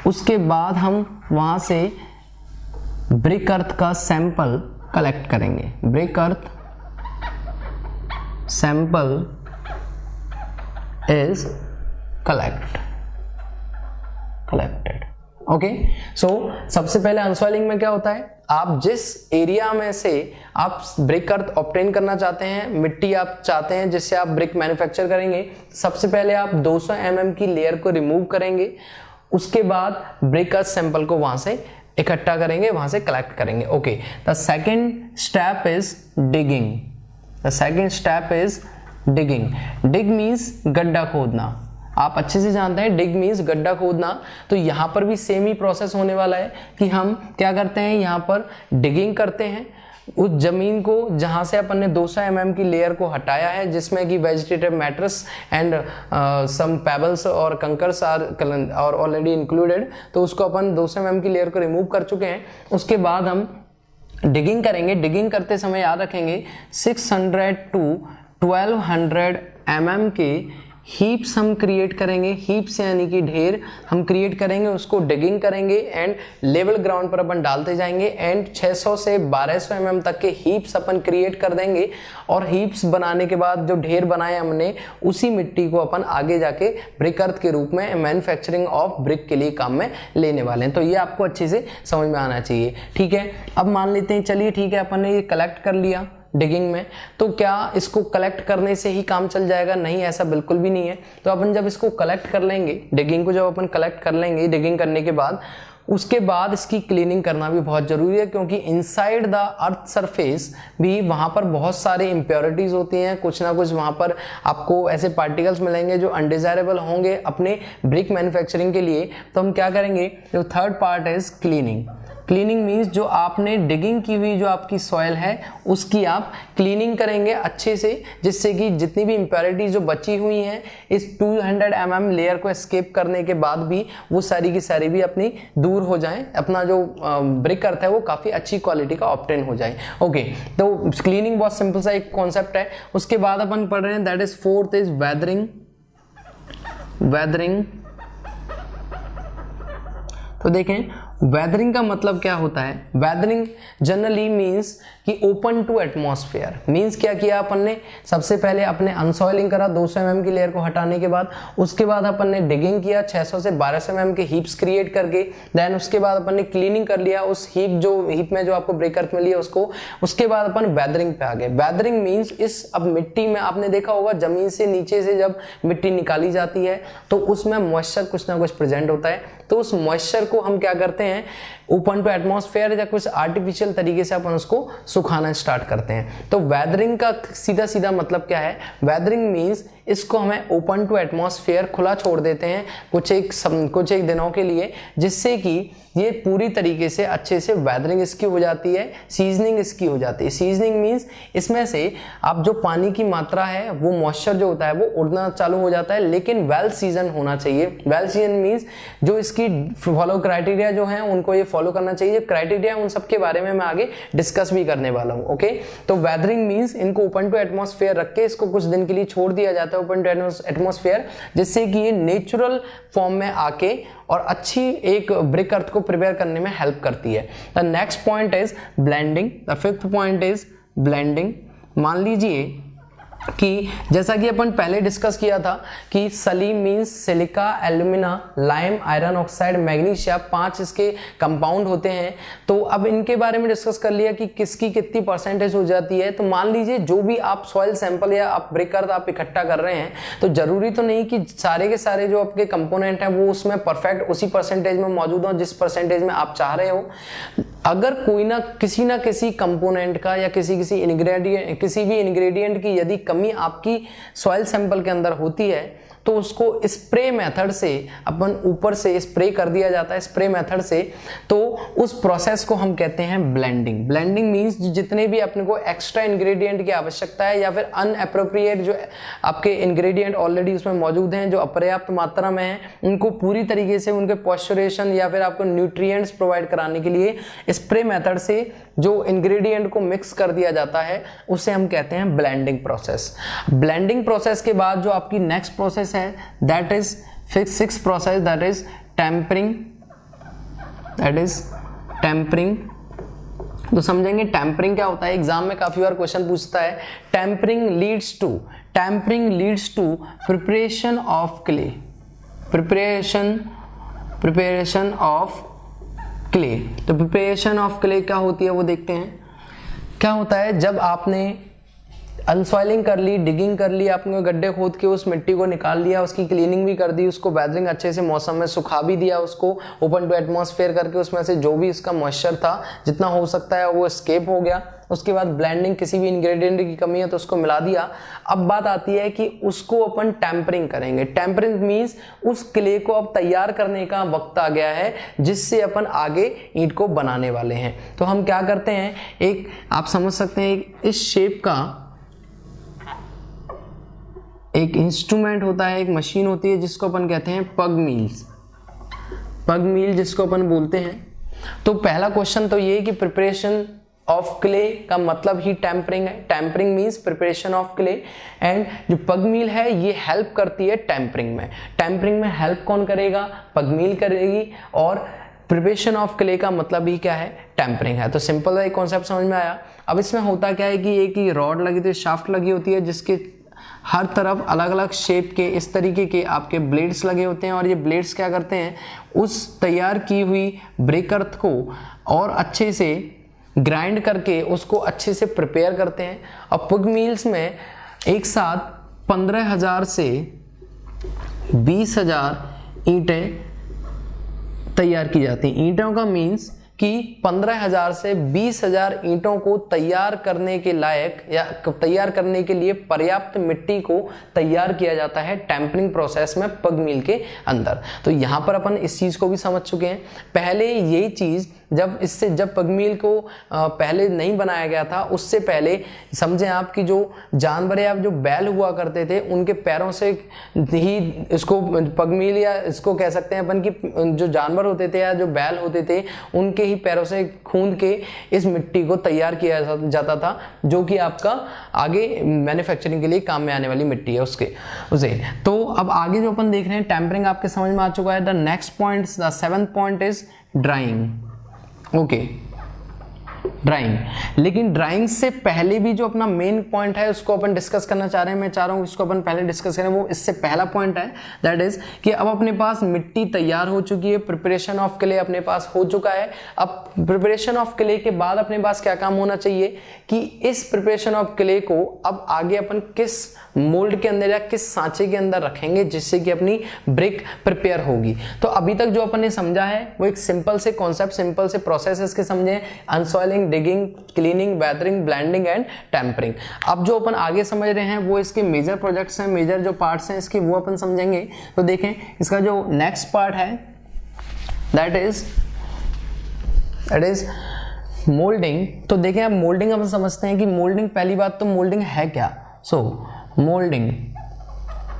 उसके बाद हम वहाँ से ब्रिक अर्थ का सैंपल कलेक्ट करेंगे। Brick earth sample is collected। Okay, so सबसे पहले अनसॉइलिंग में क्या होता है, आप जिस एरिया में से आप ब्रिक अर्थ ऑब्टेन करना चाहते हैं, मिट्टी आप चाहते हैं जिससे आप ब्रिक मैन्युफैक्चर करेंगे, सबसे पहले आप 200 mm की लेयर को रिमूव करेंगे। उसके बाद ब्रिक अर्थ सैंपल को वहां से इकट्ठा करेंगे, वहां से कलेक्ट करेंगे। Okay, the second step is digging. The second step is digging. Dig means गड्ढा खोदना। आप अच्छे से जानते हैं डिग मीन्स गड्ढा खोदना। तो यहाँ पर भी सेम ही प्रोसेस होने वाला है कि हम क्या करते हैं, यहाँ पर डिगिंग करते हैं उस जमीन को जहाँ से अपन ने 200 mm की लेयर को हटाया है, जिसमें कि vegetative matters and some pebbles और कंकर्स आर ऑलरेडी इंक्लूडेड। तो उसको अपन 200 mm की लेयर को रिमूव कर चुके हैं। उसके बाद हम डिगिंग करेंगे। डिगिंग करते समय याद रखेंगे 600 to 1200 mm के हीप्स हम क्रिएट करेंगे। हीप्स यानी कि ढेर हम क्रिएट करेंगे, उसको डिगिंग करेंगे एंड लेवल ग्राउंड पर अपन डालते जाएंगे एंड 600 से 1200 mm तक के हीप्स अपन क्रिएट कर देंगे। और हीप्स बनाने के बाद जो ढेर बनाए हमने, उसी मिट्टी को अपन आगे जाके ब्रिक अर्थ के रूप में मैन्युफैक्चरिंग ऑफ ब्रिक के लिए काम में लेने वाले हैं। तो ये आपको अच्छे से समझ में आना चाहिए, ठीक है। अब मान लेते हैं, चलिए ठीक है, अपन ने ये कलेक्ट कर लिया डिगिंग में, तो क्या इसको कलेक्ट करने से ही काम चल जाएगा? नहीं, ऐसा बिल्कुल भी नहीं है। तो अपन जब इसको कलेक्ट कर लेंगे, डिगिंग को जब अपन कलेक्ट कर लेंगे, डिगिंग करने के बाद उसके बाद इसकी क्लीनिंग करना भी बहुत जरूरी है, क्योंकि इनसाइड द अर्थ सरफेस भी वहां पर बहुत सारे इम्प्योरिटीज होती हैं। कुछ ना कुछ वहां पर आपको ऐसे पार्टिकल्स मिलेंगे जो अनडिजायरेबल होंगे अपने ब्रिक मैन्युफैक्चरिंग के लिए। तो हम क्या करेंगे, जो third part is cleaning. Cleaning means जो आपने डिगिंग की हुई जो आपकी सॉइल है उसकी आप क्लीनिंग करेंगे अच्छे से, जिससे कि जितनी भी इम्प्योरिटीज जो बची हुई हैं इस 200 mm लेयर को एस्केप करने के बाद भी वो सारी की सारी भी अपनी दूर हो जाएं, अपना जो ब्रिक अर्थ है वो काफी अच्छी क्वालिटी का ऑब्टेन हो जाए। ओके, तो क्लीनिंग बहुत सिंपल सा एक कॉन्सेप्ट है। उसके बाद अपन पढ़ रहे हैं, that is fourth is weathering. Weathering, तो देखें वेदरिंग का मतलब क्या होता है। वेदरिंग जनरली मीन्स कि ओपन टू एटमॉस्फेयर। मीन्स क्या किया अपन ने, सबसे पहले अपने अनसॉइलिंग करा 200 mm की लेयर को हटाने के बाद। उसके बाद अपन ने डिगिंग किया 600 से 1200 mm के हीप्स क्रिएट करके। देन उसके बाद अपन ने क्लीनिंग कर लिया उस हीप में जो आपको ब्रिक अर्थ मिली है उसको। उसके बाद अपन वेदरिंग पे आ गए। वेदरिंग मीन्स इस अब मिट्टी में आपने देखा होगा जमीन से नीचे से जब मिट्टी निकाली जाती है तो उसमें मॉइस्चर कुछ ना कुछ प्रेजेंट होता है। तो उस मॉइस्चर को हम क्या करते हैं, ओपन टू एटमॉस्फेयर या कुछ आर्टिफिशियल तरीके से अपन उसको सुखाना स्टार्ट करते हैं। तो वेदरिंग का सीधा सीधा मतलब क्या है, वेदरिंग मींस इसको हमें ओपन टू एटमॉस्फेयर खुला छोड़ देते हैं कुछ एक दिनों के लिए, जिससे कि ये पूरी तरीके से अच्छे से वेदरिंग इसकी हो जाती है, सीजनिंग इसकी हो जाती है। सीजनिंग मींस इसमें से अब जो पानी की मात्रा है वो मॉइस्चर जो होता है वो उड़ना चालू हो जाता है, लेकिन वेल सीजन होना चाहिए। वेल सीजन मींस जो इसकी फॉलो क्राइटेरिया जो है उनको ये फॉलो करना चाहिए। क्राइटेरिया उन सब के बारे में मैं आगे डिस्कस भी करने वाला हूँ। ओके, तो वेदरिंग मींस इनको ओपन टू एटमॉस्फेयर रख के इसको कुछ दिन के लिए छोड़ दिया जाता है ओपन टू एटमॉस्फेयर, जिससे कि ये नेचुरल फॉर्म में आके और अच्छी एक ब्रिक अर्थ को प्रिपेयर करने में हेल्प करती है। The next point is blending. The fifth point is blending. मान लीजिए कि जैसा कि अपन पहले डिस्कस किया था कि सली means silica, alumina, lime, iron oxide, magnesia, 5 इसके कंपाउंड होते हैं। तो अब इनके बारे में डिस्कस कर लिया कि किसकी कितनी परसेंटेज हो जाती है। तो मान लीजिए जो भी आप सॉइल सैंपल या आप ब्रिक अर्थ आप इकट्ठा कर रहे हैं, तो जरूरी तो नहीं कि सारे के सारे जो आपके कंपोनेंट हैं वो उसमें परफेक्ट उसी परसेंटेज में मौजूद हो जिस परसेंटेज में आप चाह रहे हो। अगर कोई ना किसी कंपोनेंट का या किसी भी इंग्रेडिएंट की यदि कमी आपकी सॉइल सैंपल के अंदर होती है तो उसको स्प्रे मेथड से अपन ऊपर से स्प्रे कर दिया जाता है, स्प्रे मेथड से। तो उस प्रोसेस को हम कहते हैं ब्लेंडिंग। ब्लेंडिंग मींस जितने भी अपने को एक्स्ट्रा इंग्रेडिएंट की आवश्यकता है या फिर अनएप्रोप्रिएट जो आपके इंग्रेडिएंट ऑलरेडी उसमें मौजूद हैं, जो अपर्याप्त मात्रा में हैं, उनको पूरी तरीके से उनके पॉस्चरेशन या फिर आपको न्यूट्रिएंट्स प्रोवाइड कराने के लिए स्प्रे मेथड से जो इंग्रेडिएंट को मिक्स कर दिया जाता है उसे हम कहते हैं ब्लेंडिंग प्रोसेस। ब्लेंडिंग प्रोसेस के बाद जो आपकी नेक्स्ट प्रोसेस है that is sixth process, that is tempering. तो समझेंगे टेम्परिंग क्या होता है। एग्जाम में काफी बार क्वेश्चन पूछता है tempering leads to preparation of clay. Preparation of clay, तो प्रिपरेशन ऑफ क्ले क्या होती है वो देखते हैं। क्या होता है, जब आपने अनसॉइलिंग कर ली, डिगिंग कर ली, आपने गड्ढे खोद के उस मिट्टी को निकाल लिया, उसकी क्लीनिंग भी कर दी, उसको वेदरिंग अच्छे से मौसम में सुखा भी दिया, उसको ओपन टू एटमॉस्फेयर करके उसमें से जो भी इसका मॉइस्चर था जितना हो सकता है वो एस्केप हो गया। उसके बाद ब्लेंडिंग, किसी भी इंग्रेडिएंट की कमी है तो उसको मिला दिया। अब बात आती है कि उसको अपन टेम्परिंग करेंगे। टेम्परिंग मींस उस क्ले को अब तैयार करने का वक्त आ गया है जिससे अपन आगे ईंट को बनाने वाले हैं। तो हम क्या करते हैं, एक आप समझ सकते हैं इस शेप का एक इंस्ट्रूमेंट होता है, एक मशीन होती है जिसको अपन कहते हैं पग मील जिसको अपन बोलते हैं। तो पहला क्वेश्चन तो ये कि प्रिपरेशन ऑफ क्ले का मतलब ही टेम्परिंग है। Tempering means preparation of clay, and जो पग मील है ये हेल्प करती है टेम्परिंग में। टेम्परिंग में हेल्प कौन करेगा, पग मील करेगी, और प्रिपरेशन ऑफ क्ले का मतलब ही क्या है, टेम्परिंग है। तो सिंपल है, कॉन्सेप्ट समझ में आया। अब इसमें होता क्या है कि एक ही रॉड लगी थी, शाफ्ट लगी होती है जिसके हर तरफ अलग अलग शेप के इस तरीके के आपके ब्लेड्स लगे होते हैं, और ये ब्लेड्स क्या करते हैं, उस तैयार की हुई ब्रिक अर्थ को और अच्छे से ग्राइंड करके उसको अच्छे से प्रिपेयर करते हैं। और पग मील्स में एक साथ 15,000 से 20,000 ईंटें तैयार की जाती हैं। ईंटों का मीन्स कि 15,000 से 20,000 ईंटों को तैयार करने के लायक या तैयार करने के लिए पर्याप्त मिट्टी को तैयार किया जाता है टेम्परिंग प्रोसेस में पग मील के अंदर। तो यहाँ पर अपन इस चीज़ को भी समझ चुके हैं। पहले यही चीज़ जब पग मील को पहले नहीं बनाया गया था, उससे पहले समझें आप कि जो जानवर या जो बैल हुआ करते थे उनके पैरों से ही इसको पग मील, या इसको कह सकते हैं अपन कि जो जानवर होते थे या जो बैल होते थे उनके ही पैरों से खूंद के इस मिट्टी को तैयार किया जाता था, जो कि आपका आगे मैन्युफैक्चरिंग के लिए काम में आने वाली मिट्टी है उसे। तो अब आगे जो अपन देख रहे हैं, टेम्परिंग आपके समझ में आ चुका है। The next point, the 7th point is drawing. Okay, drawing. लेकिन ड्राइंग से पहले भी जो अपना मेन पॉइंट है उसको अपन डिस्कस करना चाह रहे हैं। मैं चाह रहा हूं इसको अपन पहले डिस्कस करें। वो इससे पहला पॉइंट है, दैट इज कि अब अपने पास मिट्टी तैयार हो चुकी है, प्रिपरेशन ऑफ क्ले अपने पास हो चुका है। अब प्रिपरेशन ऑफ क्ले के बाद अपने पास क्या काम होना चाहिए कि इस प्रिपरेशन ऑफ क्ले को अब आगे अपन किस मोल्ड के अंदर या किस सांचे के अंदर रखेंगे जिससे कि अपनी ब्रिक प्रिपेयर होगी। तो अभी तक जो अपन ने समझा है वो एक सिंपल से कॉन्सेप्ट, सिंपल से प्रोसेस के समझे, unsoiling, digging, cleaning, weathering, blending and tempering. अब जो अपन आगे समझ रहे हैं वो इसके मेजर प्रोजेक्ट्स हैं, मेजर जो पार्ट्स हैं इसके वो अपन समझेंगे। तो देखें इसका जो नेक्स्ट पार्ट है दैट इज मोल्डिंग। तो देखें अब मोल्डिंग अपन समझते हैं कि मोल्डिंग, पहली बात तो मोल्डिंग है क्या। So moulding,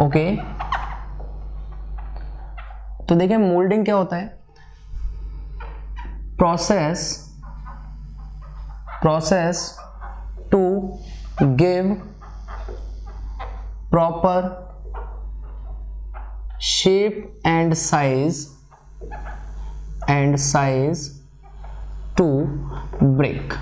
okay. तो देखें मोल्डिंग क्या होता है, process to give proper shape and size to brick,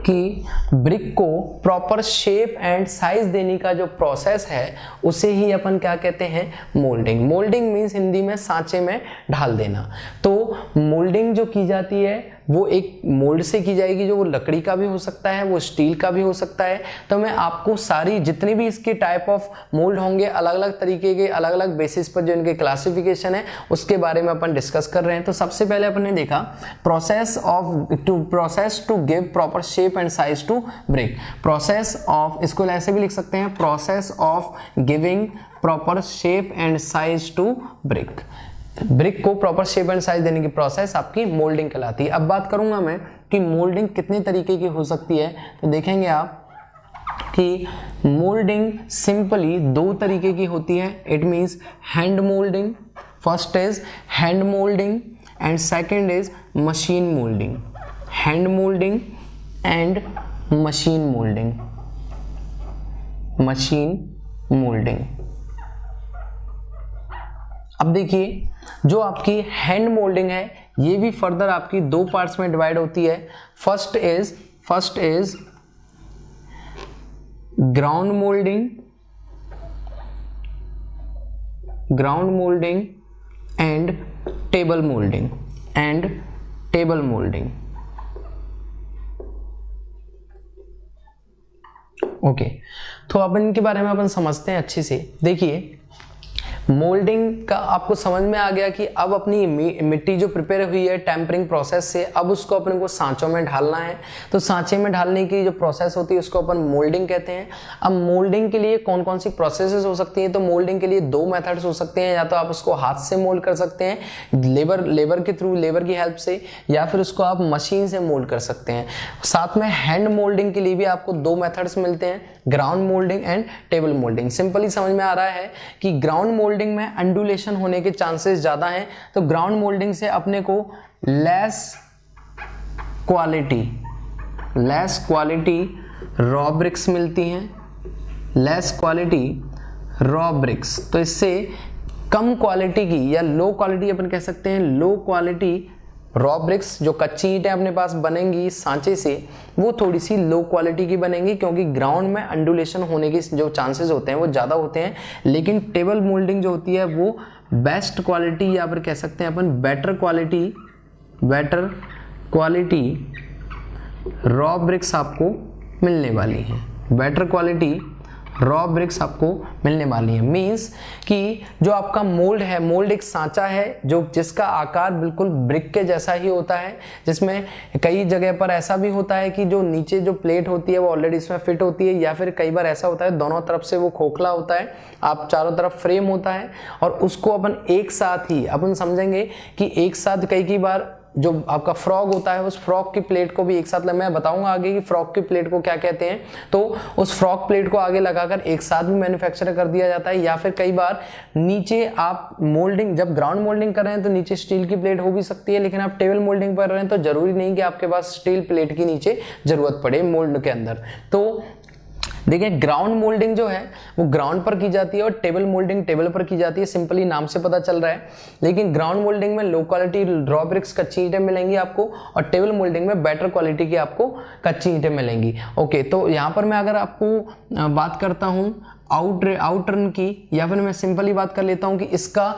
कि ब्रिक को प्रॉपर शेप एंड साइज देने का जो प्रोसेस है उसे ही अपन क्या कहते हैं, मोल्डिंग। मोल्डिंग मीन्स हिंदी में सांचे में ढाल देना। तो मोल्डिंग जो की जाती है वो एक मोल्ड से की जाएगी, जो वो लकड़ी का भी हो सकता है, वो स्टील का भी हो सकता है। तो मैं आपको सारी जितनी भी इसके टाइप ऑफ मोल्ड होंगे, अलग अलग तरीके के, अलग अलग बेसिस पर जो इनके क्लासिफिकेशन है उसके बारे में अपन डिस्कस कर रहे हैं। तो सबसे पहले अपन ने देखा process to give proper shape and size to brick. Process of, इसको ऐसे भी लिख सकते हैं, process of giving proper shape and size to brick. Brick को प्रॉपर शेप एंड साइज देने की प्रोसेस आपकी मोल्डिंग कहलाती है। अब बात करूंगा मैं कि मोल्डिंग कितने तरीके की हो सकती है। तो देखेंगे आप कि मोल्डिंग सिंपली दो तरीके की होती है। It means hand moulding, first is hand moulding and second is machine moulding. Hand moulding and machine moulding. Machine moulding. अब देखिए, जो आपकी हैंड मोल्डिंग है ये भी फर्दर आपकी दो पार्ट्स में डिवाइड होती है। First is ground moulding and table moulding. Okay, तो अब इनके बारे में अपन समझते हैं अच्छे से। देखिए, मोल्डिंग का आपको समझ में आ गया कि अब अपनी मिट्टी जो प्रिपेयर हुई है टेम्परिंग प्रोसेस से, अब उसको अपने को सांचों में ढालना है। तो सांचे में ढालने की जो प्रोसेस होती है उसको अपन मोल्डिंग कहते हैं। अब मोल्डिंग के लिए कौन कौन सी प्रोसेसेस हो सकती हैं? तो मोल्डिंग के लिए दो मेथड्स हो सकते हैं। या तो आप उसको हाथ से मोल्ड कर सकते हैं लेबर के थ्रू, लेबर की हेल्प से, या फिर उसको आप मशीन से मोल्ड कर सकते हैं। साथ में हैंड मोल्डिंग के लिए भी आपको दो मेथड्स मिलते हैं, ground moulding and table moulding. Simply समझ में आ रहा है कि ग्राउंड मोल्डिंग में अंडुलेशन होने के चांसेस ज्यादा हैं। तो ग्राउंड मोल्डिंग से अपने को लेस क्वालिटी रॉ ब्रिक्स मिलती हैं, लेस क्वालिटी रॉ ब्रिक्स। तो इससे कम क्वालिटी की या लो क्वालिटी अपन कह सकते हैं, लो क्वालिटी रॉ ब्रिक्स जो कच्ची ईंटें अपने पास बनेंगी सांचे से, वो थोड़ी सी लो क्वालिटी की बनेंगी, क्योंकि ग्राउंड में अंडुलेशन होने के जो चांसेस होते हैं वो ज़्यादा होते हैं। लेकिन टेबल मोल्डिंग जो होती है वो बेस्ट क्वालिटी, या फिर कह सकते हैं अपन बेटर क्वालिटी रॉ ब्रिक्स आपको मिलने वाली है। बेटर क्वालिटी रॉ ब्रिक्स आपको मिलने वाली है। मींस कि जो आपका मोल्ड है, मोल्ड एक सांचा है जो जिसका आकार बिल्कुल ब्रिक के जैसा ही होता है, जिसमें कई जगह पर ऐसा भी होता है कि जो नीचे जो प्लेट होती है वो ऑलरेडी इसमें फिट होती है, या फिर कई बार ऐसा होता है दोनों तरफ से वो खोखला होता है, आप चारों तरफ फ्रेम होता है, और उसको अपन एक साथ ही अपन समझेंगे कि एक साथ कई बार जो आपका फ्रॉग होता है उस फ्रॉग की प्लेट को भी एक साथ, मैं बताऊंगा आगे कि फ्रॉग की प्लेट को क्या कहते हैं। तो उस फ्रॉग प्लेट को आगे लगाकर एक साथ भी मैन्युफैक्चर कर दिया जाता है। या फिर कई बार नीचे आप मोल्डिंग, जब ग्राउंड मोल्डिंग कर रहे हैं तो नीचे स्टील की प्लेट हो भी सकती है, लेकिन आप टेबल मोल्डिंग कर रहे हैं तो जरूरी नहीं कि आपके पास स्टील प्लेट की नीचे जरूरत पड़े मोल्ड के अंदर। तो देखिए, ग्राउंड मोल्डिंग जो है वो ग्राउंड पर की जाती है और टेबल मोल्डिंग टेबल पर की जाती है, सिंपली नाम से पता चल रहा है। लेकिन ग्राउंड मोल्डिंग में लो क्वालिटी रॉ ब्रिक्स कच्ची ईंटें मिलेंगी आपको, और टेबल मोल्डिंग में बेटर क्वालिटी की आपको कच्ची ईंटें मिलेंगी। ओके, तो यहाँ पर मैं अगर आपको बात करता हूँ आउटरन की, या फिर मैं सिंपली बात कर लेता हूँ कि इसका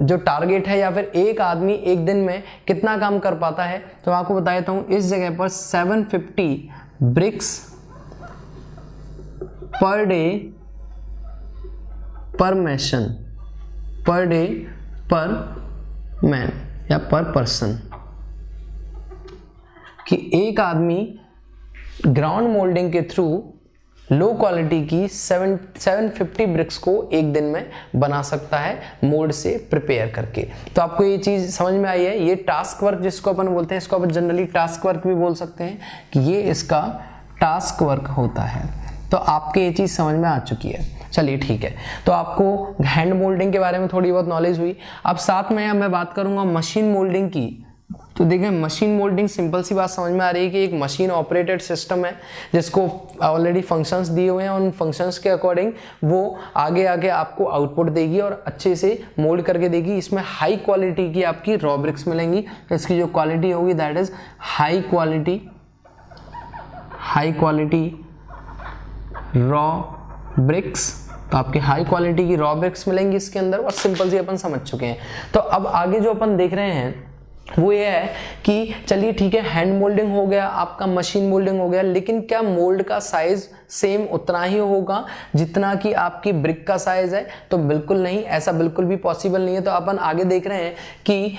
जो टारगेट है, या फिर एक आदमी एक दिन में कितना काम कर पाता है, तो मैं आपको बता देता हूँ। इस जगह पर 750 ब्रिक्स पर डे पर मैन या पर पर्सन, कि एक आदमी ग्राउंड मोल्डिंग के थ्रू लो क्वालिटी की 750 ब्रिक्स को एक दिन में बना सकता है मोल्ड से प्रिपेयर करके। तो आपको ये चीज समझ में आई है। ये टास्क वर्क जिसको अपन बोलते हैं, इसको अपन जनरली टास्क वर्क भी बोल सकते हैं कि ये इसका टास्क वर्क होता है। तो आपके ये चीज समझ में आ चुकी है। चलिए ठीक है, तो आपको हैंड मोल्डिंग के बारे में थोड़ी बहुत नॉलेज हुई। अब साथ में मैं बात करूंगा मशीन मोल्डिंग की। तो देखें, मशीन मोल्डिंग सिंपल सी बात समझ में आ रही है कि एक मशीन ऑपरेटेड सिस्टम है जिसको ऑलरेडी फंक्शंस दिए हुए हैं, उन फंक्शंस के अकॉर्डिंग वो आगे आपको आउटपुट देगी और अच्छे से मोल्ड करके देगी। इसमें हाई क्वालिटी की आपकी रॉ ब्रिक्स मिलेंगी। तो इसकी जो क्वालिटी होगी that is high quality raw bricks. तो आपके हाई क्वालिटी की रॉ ब्रिक्स मिलेंगी इसके अंदर, और सिंपल सी अपन समझ चुके हैं। तो अब आगे जो अपन देख रहे हैं वो ये है कि चलिए ठीक है, हैंड मोल्डिंग हो गया, आपका मशीन मोल्डिंग हो गया, लेकिन क्या मोल्ड का साइज सेम उतना ही होगा जितना कि आपकी ब्रिक का साइज है? तो बिल्कुल नहीं, ऐसा बिल्कुल भी पॉसिबल नहीं है। तो अपन आगे देख रहे हैं कि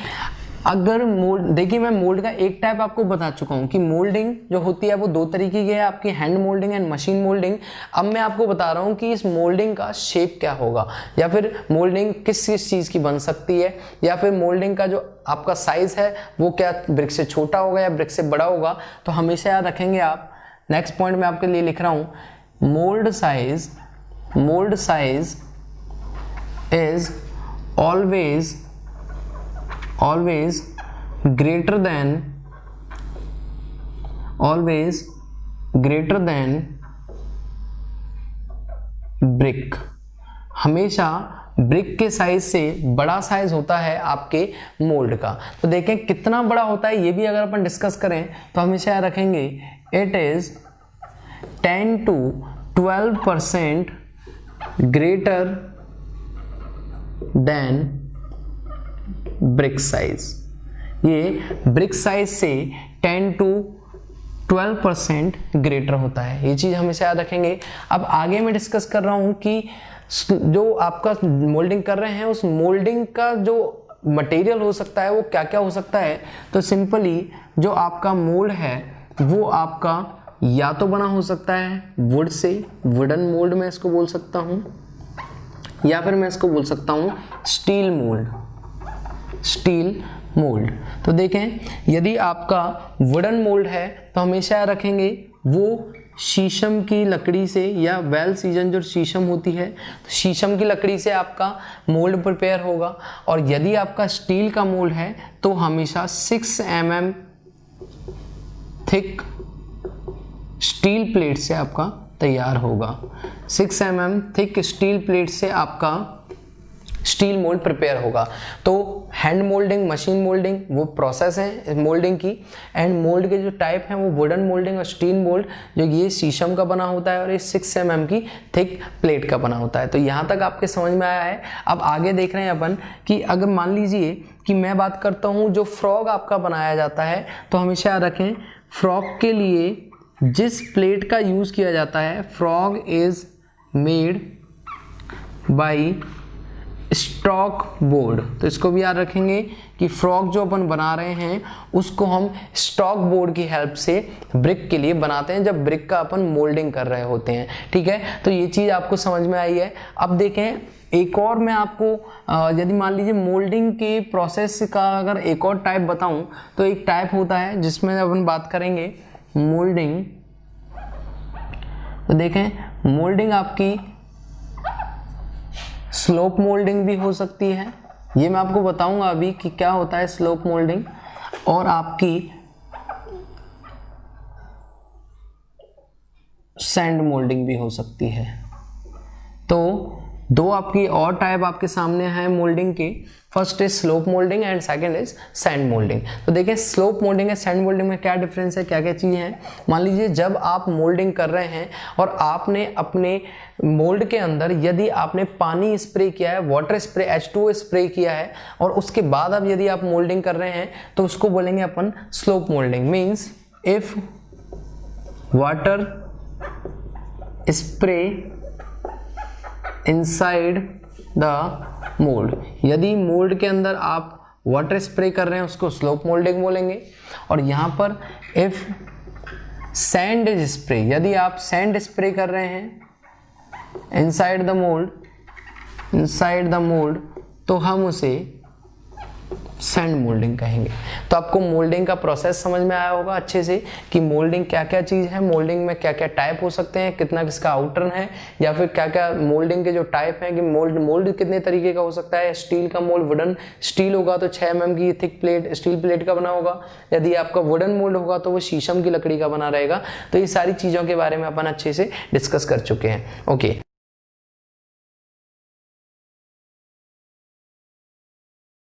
अगर मोल्ड, देखिए मैं मोल्ड का एक टाइप आपको बता चुका हूं कि मोल्डिंग जो होती है वो दो तरीके की है, आपकी hand moulding and machine moulding. अब मैं आपको बता रहा हूं कि इस मोल्डिंग का शेप क्या होगा, या फिर मोल्डिंग किस किस चीज की बन सकती है, या फिर मोल्डिंग का जो आपका साइज है वो क्या ब्रिक से छोटा होगा या ब्रिक से बड़ा होगा। तो हमेशा याद रखेंगे आप। नेक्स्ट पॉइंट मैं आपके लिए लिख रहा हूं, mould size is always greater than brick। हमेशा ब्रिक के साइज से बड़ा साइज होता है आपके मोल्ड का। तो देखें कितना बड़ा होता है, ये भी अगर अपन डिस्कस करें तो हमेशा याद रखेंगे, it is 10 to 12% greater than brick size. ये ब्रिक साइज से 10 to 12% ग्रेटर होता है, ये चीज हमेशा याद रखेंगे। अब आगे मैं डिस्कस कर रहा हूं कि जो आपका मोल्डिंग कर रहे हैं उस मोल्डिंग का जो मटेरियल हो सकता है वो क्या क्या हो सकता है। तो सिंपली जो आपका मोल्ड है वो आपका या तो बना हो सकता है वुड से, वुडन मोल्ड मैं इसको बोल सकता हूं, या फिर मैं इसको बोल सकता हूं स्टील मोल्ड। तो देखें यदि आपका वुडन मोल्ड है तो हमेशा रखेंगे वो शीशम की लकड़ी से, या वेल सीजन जो शीशम होती है तो शीशम की लकड़ी से आपका मोल्ड प्रिपेयर होगा। और यदि आपका स्टील का मोल्ड है तो हमेशा 6 mm थिक स्टील प्लेट से आपका तैयार होगा। 6 mm थिक स्टील प्लेट से आपका स्टील मोल्ड प्रिपेयर होगा। तो हैंड मोल्डिंग, मशीन मोल्डिंग वो प्रोसेस है मोल्डिंग की, एंड मोल्ड के जो टाइप हैं वो वुडन मोल्डिंग और स्टील मोल्ड, जो ये शीशम का बना होता है और ये 6 mm की थिक प्लेट का बना होता है। तो यहाँ तक आपके समझ में आया है। अब आगे देख रहे हैं अपन कि अगर मान लीजिए कि मैं बात करता हूँ जो फ्रॉग आपका बनाया जाता है, तो हमेशा याद रखें फ्रॉग के लिए जिस प्लेट का यूज किया जाता है, frog is made by stock board. तो इसको भी याद रखेंगे कि फ्रॉग जो अपन बना रहे हैं उसको हम स्टॉक बोर्ड की हेल्प से ब्रिक के लिए बनाते हैं, जब ब्रिक का अपन मोल्डिंग कर रहे होते हैं। ठीक है, तो ये चीज आपको समझ में आई है। अब देखें एक और मैं आपको यदि मान लीजिए मोल्डिंग के प्रोसेस का अगर एक और टाइप बताऊं तो एक टाइप होता है जिसमें अपन बात करेंगे मोल्डिंग। तो देखें मोल्डिंग आपकी स्लोप मोल्डिंग भी हो सकती है, ये मैं आपको बताऊंगा अभी कि क्या होता है स्लोप मोल्डिंग, और आपकी सैंड मोल्डिंग भी हो सकती है। तो दो आपकी और टाइप आपके सामने है मोल्डिंग के, first is slope moulding and second is sand moulding. तो देखिए स्लोप मोल्डिंग और सैंड मोल्डिंग में क्या डिफरेंस है, क्या क्या चीजें हैं। मान लीजिए जब आप मोल्डिंग कर रहे हैं और आपने अपने मोल्ड के अंदर यदि आपने पानी स्प्रे किया है, वाटर स्प्रे H2O स्प्रे किया है, और उसके बाद अब यदि आप मोल्डिंग कर रहे हैं तो उसको बोलेंगे अपन slope moulding. Means if water spray inside the mould, यदि मोल्ड के अंदर आप वाटर स्प्रे कर रहे हैं उसको स्लोप मोल्डिंग बोलेंगे। और यहां पर इफ सैंड इज स्प्रे, यदि आप सैंड स्प्रे कर रहे हैं इनसाइड द मोल्ड तो हम उसे सैंड मोल्डिंग कहेंगे। तो आपको मोल्डिंग का प्रोसेस समझ में आया होगा अच्छे से कि मोल्डिंग क्या क्या चीज है, मोल्डिंग में क्या क्या टाइप हो सकते हैं, कितना किसका आउटर है, या फिर क्या क्या मोल्डिंग के जो टाइप हैं कि मोल्ड कितने तरीके का हो सकता है। स्टील का मोल्ड, वुडन स्टील होगा तो 6 mm की थिक प्लेट स्टील प्लेट का बना होगा, यदि आपका वुडन मोल्ड होगा तो वो शीशम की लकड़ी का बना रहेगा। तो ये सारी चीजों के बारे में अपन अच्छे से डिस्कस कर चुके हैं। ओके।